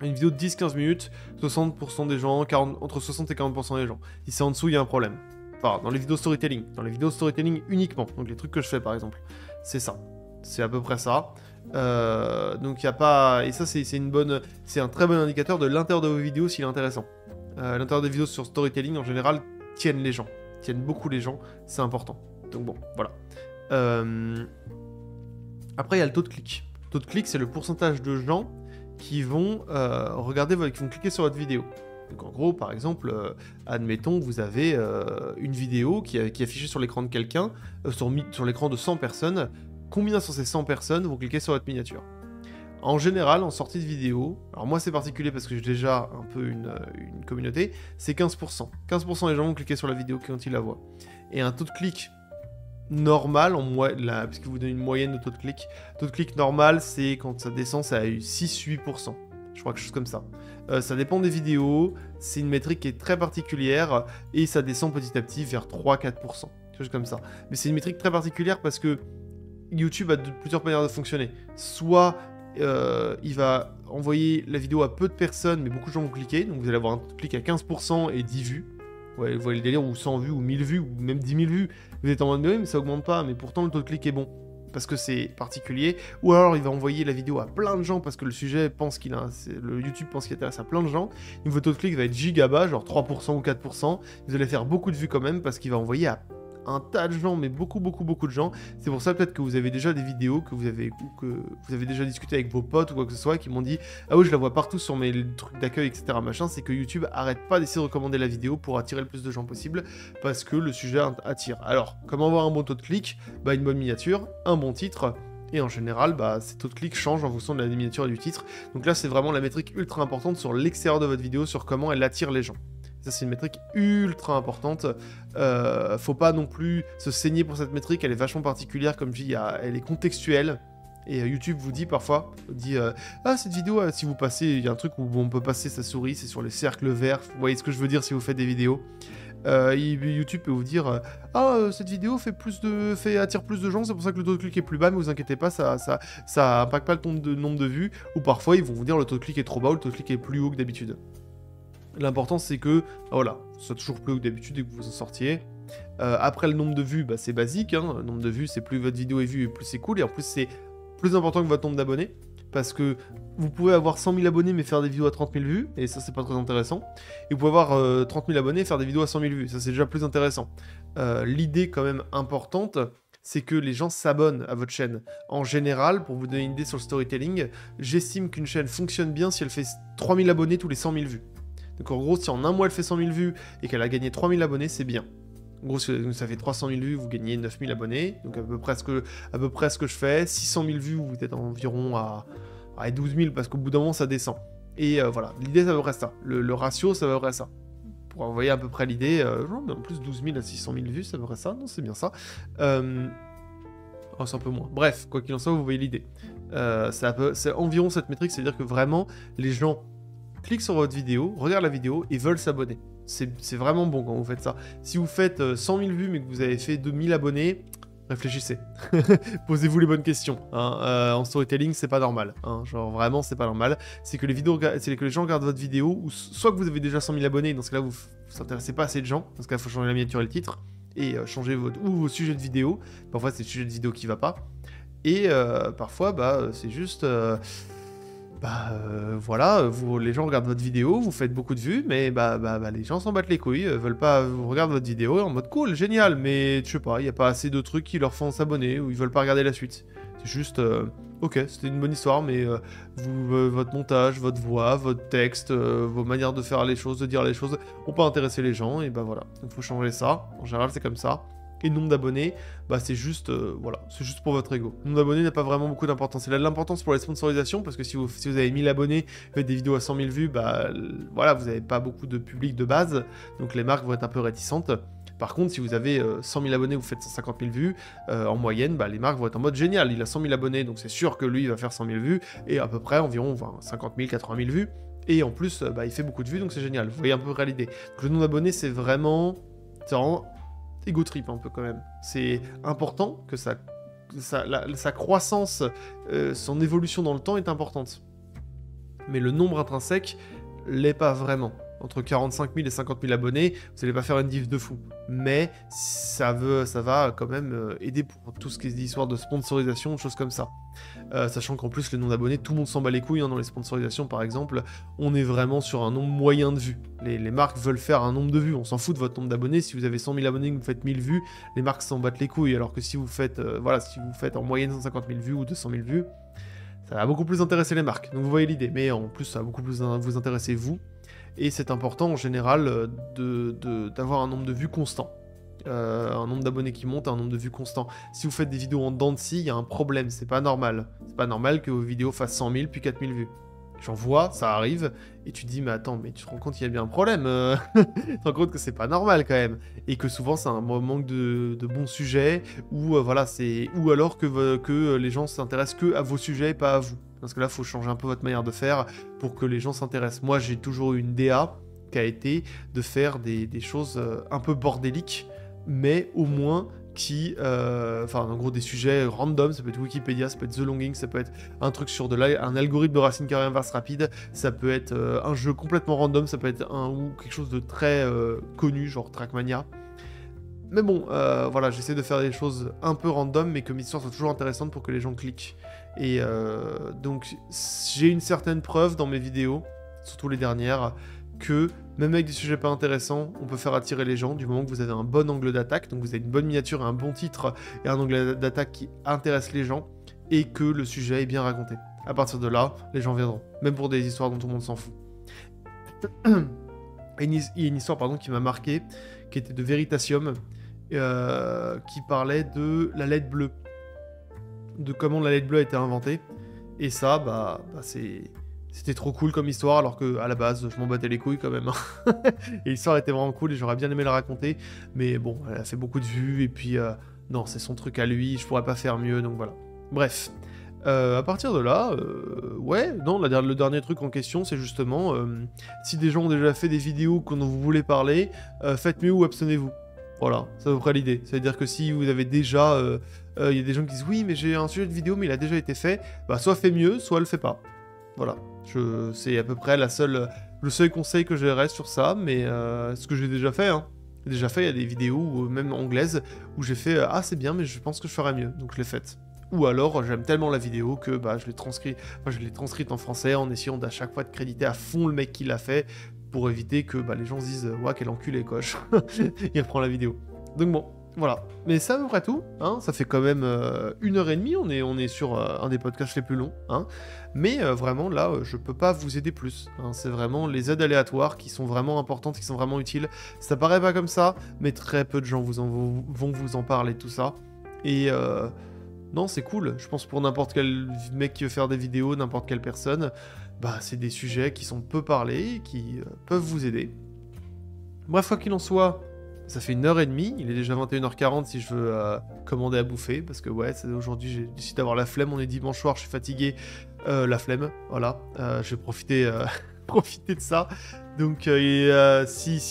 Une vidéo de 10-15 minutes, 60% des gens, entre 60 et 40% des gens. Si c'est en dessous, il y a un problème. Enfin, dans les vidéos storytelling. Dans les vidéos storytelling uniquement. Donc les trucs que je fais, par exemple. C'est ça. C'est à peu près ça. Donc il n'y a pas... Et ça, c'est un très bon indicateur de l'intérieur de vos vidéos s'il est intéressant. L'intérieur des vidéos sur storytelling, en général, tiennent les gens. Tiennent beaucoup les gens. C'est important. Donc bon, voilà. Après, il y a le taux de clic. Le taux de clic, c'est le pourcentage de gens qui vont qui vont cliquer sur votre vidéo. Donc en gros, par exemple, admettons que vous avez une vidéo qui est affichée sur l'écran de quelqu'un, sur l'écran de 100 personnes. Combien sur ces 100 personnes vont cliquer sur votre miniature? En général, en sortie de vidéo, alors moi c'est particulier parce que j'ai déjà un peu une communauté, c'est 15%. 15% des gens vont cliquer sur la vidéo quand ils la voient. Et un taux de clic normal, puisque vous donnez une moyenne de taux de clic. Taux de clic normal, c'est quand ça descend, ça a eu 6-8%. Je crois quelque chose comme ça. Ça dépend des vidéos, c'est une métrique qui est très particulière, et ça descend petit à petit vers 3-4%. Quelque chose comme ça. Mais c'est une métrique très particulière parce que YouTube a plusieurs manières de fonctionner. Soit il va envoyer la vidéo à peu de personnes, mais beaucoup de gens vont cliquer, donc vous allez avoir un clic à 15% et 10 vues. Ouais, vous voyez le délire, ou 100 vues, ou 1000 vues, ou même 10 000 vues. Vous êtes en mode, mais ça augmente pas, mais pourtant le taux de clic est bon. Parce que c'est particulier. Ou alors il va envoyer la vidéo à plein de gens parce que le sujet pense le YouTube pense qu'il intéresse à plein de gens. Une taux de clic va être giga bas, genre 3% ou 4%. Vous allez faire beaucoup de vues quand même parce qu'il va envoyer à un tas de gens, mais beaucoup de gens. C'est pour ça peut-être que vous avez déjà des vidéos que vous avez déjà discuté avec vos potes ou quoi que ce soit qui m'ont dit ah oui je la vois partout sur mes trucs d'accueil etc machin. C'est que YouTube arrête pas d'essayer de recommander la vidéo pour attirer le plus de gens possible parce que le sujet attire. Alors comment avoir un bon taux de clic? Une bonne miniature, un bon titre. Et en général, ces taux de clic changent en fonction de la miniature et du titre. Donc là, c'est vraiment la métrique ultra importante sur l'extérieur de votre vidéo, sur comment elle attire les gens. Ça, c'est une métrique ultra importante. Faut pas non plus se saigner pour cette métrique. Elle est vachement particulière. Comme je dis, elle est contextuelle. Et YouTube vous dit parfois, ah, cette vidéo, si vous passez, il y a un truc où on peut passer sa souris, c'est sur les cercles verts. Vous voyez ce que je veux dire si vous faites des vidéos. YouTube peut vous dire cette vidéo attire plus de gens, c'est pour ça que le taux de clic est plus bas, mais vous inquiétez pas, ça impacte pas le nombre de vues. Ou parfois, ils vont vous dire le taux de clic est trop bas ou le taux de clic est plus haut que d'habitude. L'important c'est que, voilà, ce soit toujours plus haut que d'habitude et que vous en sortiez. Après, le nombre de vues, bah, c'est basique, hein. Le nombre de vues, c'est plus votre vidéo est vue et plus c'est cool. Et en plus, c'est plus important que votre nombre d'abonnés. Parce que vous pouvez avoir 100 000 abonnés mais faire des vidéos à 30 000 vues, et ça c'est pas très intéressant. Et vous pouvez avoir 30 000 abonnés et faire des vidéos à 100 000 vues, ça c'est déjà plus intéressant. L'idée quand même importante, c'est que les gens s'abonnent à votre chaîne. En général, pour vous donner une idée sur le storytelling, j'estime qu'une chaîne fonctionne bien si elle fait 3 000 abonnés tous les 100 000 vues. Donc en gros, si en un mois elle fait 100 000 vues et qu'elle a gagné 3 000 abonnés, c'est bien. En gros, ça fait 300 000 vues, vous gagnez 9 000 abonnés, donc à peu près ce que je fais. 600 000 vues, vous êtes environ à 12 000, parce qu'au bout d'un moment, ça descend. Et voilà, l'idée, ça va ça. Le ratio, ça va ça. Pour envoyer à peu près l'idée, en plus 12 000 à 600 000 vues, ça va ça. Non, c'est bien ça. Oh, c'est un peu moins. Bref, quoi qu'il en soit, vous voyez l'idée. C'est environ cette métrique, c'est-à-dire que vraiment, les gens cliquent sur votre vidéo, regardent la vidéo et veulent s'abonner. C'est vraiment bon quand vous faites ça. Si vous faites 100 000 vues mais que vous avez fait 2000 abonnés, réfléchissez. Posez-vous les bonnes questions. Hein. En storytelling, c'est pas normal. Hein. Genre vraiment, c'est pas normal. C'est que les gens regardent votre vidéo, ou soit que vous avez déjà 100 000 abonnés, dans ce cas-là, vous s'intéressez pas assez de gens. Dans ce cas-là, il faut changer la miniature et le titre. Et changer vos sujets de vidéo. Parfois, c'est le sujet de vidéo qui va pas. Et parfois, c'est juste... voilà, les gens regardent votre vidéo, vous faites beaucoup de vues, mais les gens s'en battent les couilles, veulent pas, vous regardent votre vidéo en mode cool, génial, mais je sais pas, il y a pas assez de trucs qui leur font s'abonner, ou ils veulent pas regarder la suite. C'est juste, ok, c'était une bonne histoire, mais votre montage, votre voix, votre texte, vos manières de faire les choses, de dire les choses, ont pas intéressé les gens, et voilà, il faut changer ça, en général c'est comme ça. Et le nombre d'abonnés, c'est juste, voilà, c'est juste pour votre ego. Le nombre d'abonnés n'a pas vraiment beaucoup d'importance. Il a de l'importance pour les sponsorisations, parce que si vous avez 1000 abonnés, vous faites des vidéos à 100 000 vues, voilà, vous n'avez pas beaucoup de public de base, donc les marques vont être un peu réticentes. Par contre, si vous avez 100 000 abonnés, vous faites 150 000 vues, en moyenne, les marques vont être en mode génial. Il a 100 000 abonnés, donc c'est sûr que lui, il va faire 100 000 vues, et à peu près environ 50 000, 80 000 vues. Et en plus, il fait beaucoup de vues, donc c'est génial. Vous voyez un peu près l'idée. Donc le nombre d'abonnés, c'est vraiment ego trip un peu quand même. C'est important que sa croissance, son évolution dans le temps est importante. Mais le nombre intrinsèque l'est pas vraiment. Entre 45 000 et 50 000 abonnés, vous n'allez pas faire une diff de fou. Mais ça va quand même aider pour tout ce qui est d'histoire de sponsorisation, choses comme ça. Sachant qu'en plus, le nombre d'abonnés, tout le monde s'en bat les couilles. Hein, dans les sponsorisations, par exemple, on est vraiment sur un nombre moyen de vues. Les marques veulent faire un nombre de vues. On s'en fout de votre nombre d'abonnés. Si vous avez 100 000 abonnés et que vous faites 1000 vues, les marques s'en battent les couilles. Alors que si vous faites, si vous faites en moyenne 150 000 vues ou 200 000 vues, ça va beaucoup plus intéresser les marques. Donc vous voyez l'idée. Mais en plus, ça va beaucoup plus vous intéresser vous. Et c'est important en général d'avoir un nombre de vues constant. Un nombre d'abonnés qui monte, un nombre de vues constant. Si vous faites des vidéos en dents de scie, il y a un problème, c'est pas normal. C'est pas normal que vos vidéos fassent 100 000 puis 4 000 vues. J'en vois, ça arrive, et tu te dis, mais attends, mais tu te rends compte qu'il y a bien un problème. Tu te rends compte que c'est pas normal quand même. Et que souvent, c'est un manque de bons sujets, ou ou alors que les gens s'intéressent que à vos sujets et pas à vous. Parce que là, il faut changer un peu votre manière de faire pour que les gens s'intéressent. Moi, j'ai toujours eu une DA qui a été de faire des choses un peu bordéliques, mais au moins qui, en gros des sujets random, ça peut être Wikipédia, ça peut être The Longing, ça peut être un truc sur un algorithme de racine carrée inverse rapide, ça peut être un jeu complètement random, ça peut être ou quelque chose de très connu, genre Trackmania. Mais bon, j'essaie de faire des choses un peu random, mais que mes histoires soient toujours intéressantes pour que les gens cliquent. Et donc, j'ai une certaine preuve dans mes vidéos, surtout les dernières, que même avec des sujets pas intéressants, on peut faire attirer les gens du moment que vous avez un bon angle d'attaque, donc vous avez une bonne miniature, un bon titre et un angle d'attaque qui intéresse les gens, et que le sujet est bien raconté. À partir de là, les gens viendront, même pour des histoires dont tout le monde s'en fout. Il y a une histoire qui m'a marqué, qui était de Veritasium, qui parlait de la LED bleue, de comment la LED bleue a été inventée, et ça, c'était trop cool comme histoire, alors que à la base, je m'en battais les couilles quand même. Et l'histoire était vraiment cool et j'aurais bien aimé la raconter, mais bon, elle a fait beaucoup de vues, et puis non, c'est son truc à lui, je pourrais pas faire mieux, donc voilà. Bref, à partir de là, le dernier truc en question, c'est justement, si des gens ont déjà fait des vidéos dont vous voulez parler, faites mieux ou abstenez-vous. Voilà, c'est à peu près l'idée. Ça veut dire que si vous avez déjà... y a des gens qui disent « Oui, mais j'ai un sujet de vidéo, mais il a déjà été fait. » soit fait mieux, soit le fait pas. Voilà. C'est à peu près le seul conseil que j'aurais sur ça, mais ce que j'ai déjà fait, hein. déjà fait, il y a des vidéos, même anglaises, où j'ai fait ah c'est bien mais je pense que je ferais mieux, donc je l'ai faite. Ou alors j'aime tellement la vidéo que je l'ai transcrite en français en essayant d'à chaque fois de créditer à fond le mec qui l'a fait pour éviter que les gens se disent ouais quel enculé quoi, il reprend la vidéo. Donc bon, voilà. Mais c'est à peu près tout, hein. Ça fait quand même 1h30, on est sur un des podcasts les plus longs, hein. Mais vraiment là, je peux pas vous aider plus, hein. C'est vraiment les aides aléatoires qui sont vraiment importantes, qui sont vraiment utiles. Ça paraît pas comme ça, mais très peu de gens vont vous en parler, tout ça. Et non, c'est cool. Je pense pour n'importe quel mec qui veut faire des vidéos, n'importe quelle personne, c'est des sujets qui sont peu parlés et qui peuvent vous aider. Bref, quoi qu'il en soit, ça fait 1h30, il est déjà 21h40 si je veux commander à bouffer, parce que ouais, aujourd'hui j'ai décidé d'avoir la flemme, on est dimanche soir, je suis fatigué, la flemme, voilà, je vais profiter, profiter de ça. Donc si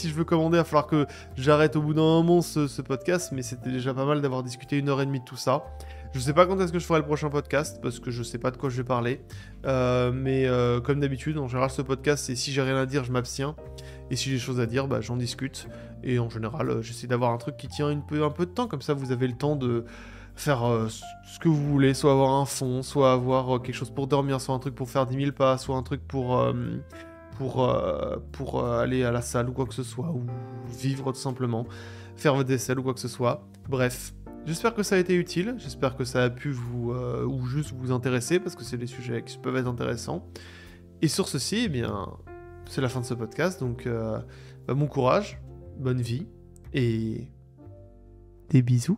je veux commander, il va falloir que j'arrête au bout d'un moment ce podcast, mais c'était déjà pas mal d'avoir discuté 1h30 de tout ça. Je sais pas quand est-ce que je ferai le prochain podcast, parce que je sais pas de quoi je vais parler. Mais comme d'habitude, en général, ce podcast, c'est si j'ai rien à dire, je m'abstiens. Et si j'ai des choses à dire, j'en discute. Et en général, j'essaie d'avoir un truc qui tient un peu de temps. Comme ça, vous avez le temps de faire ce que vous voulez. Soit avoir un fond, soit avoir quelque chose pour dormir, soit un truc pour faire 10 000 pas, soit un truc pour aller à la salle ou quoi que ce soit. Ou vivre tout simplement. Faire votre vaisselle ou quoi que ce soit. Bref. J'espère que ça a été utile, j'espère que ça a pu vous, ou juste vous intéresser, parce que c'est des sujets qui peuvent être intéressants. Et sur ceci, c'est la fin de ce podcast, donc bon courage, bonne vie, et des bisous.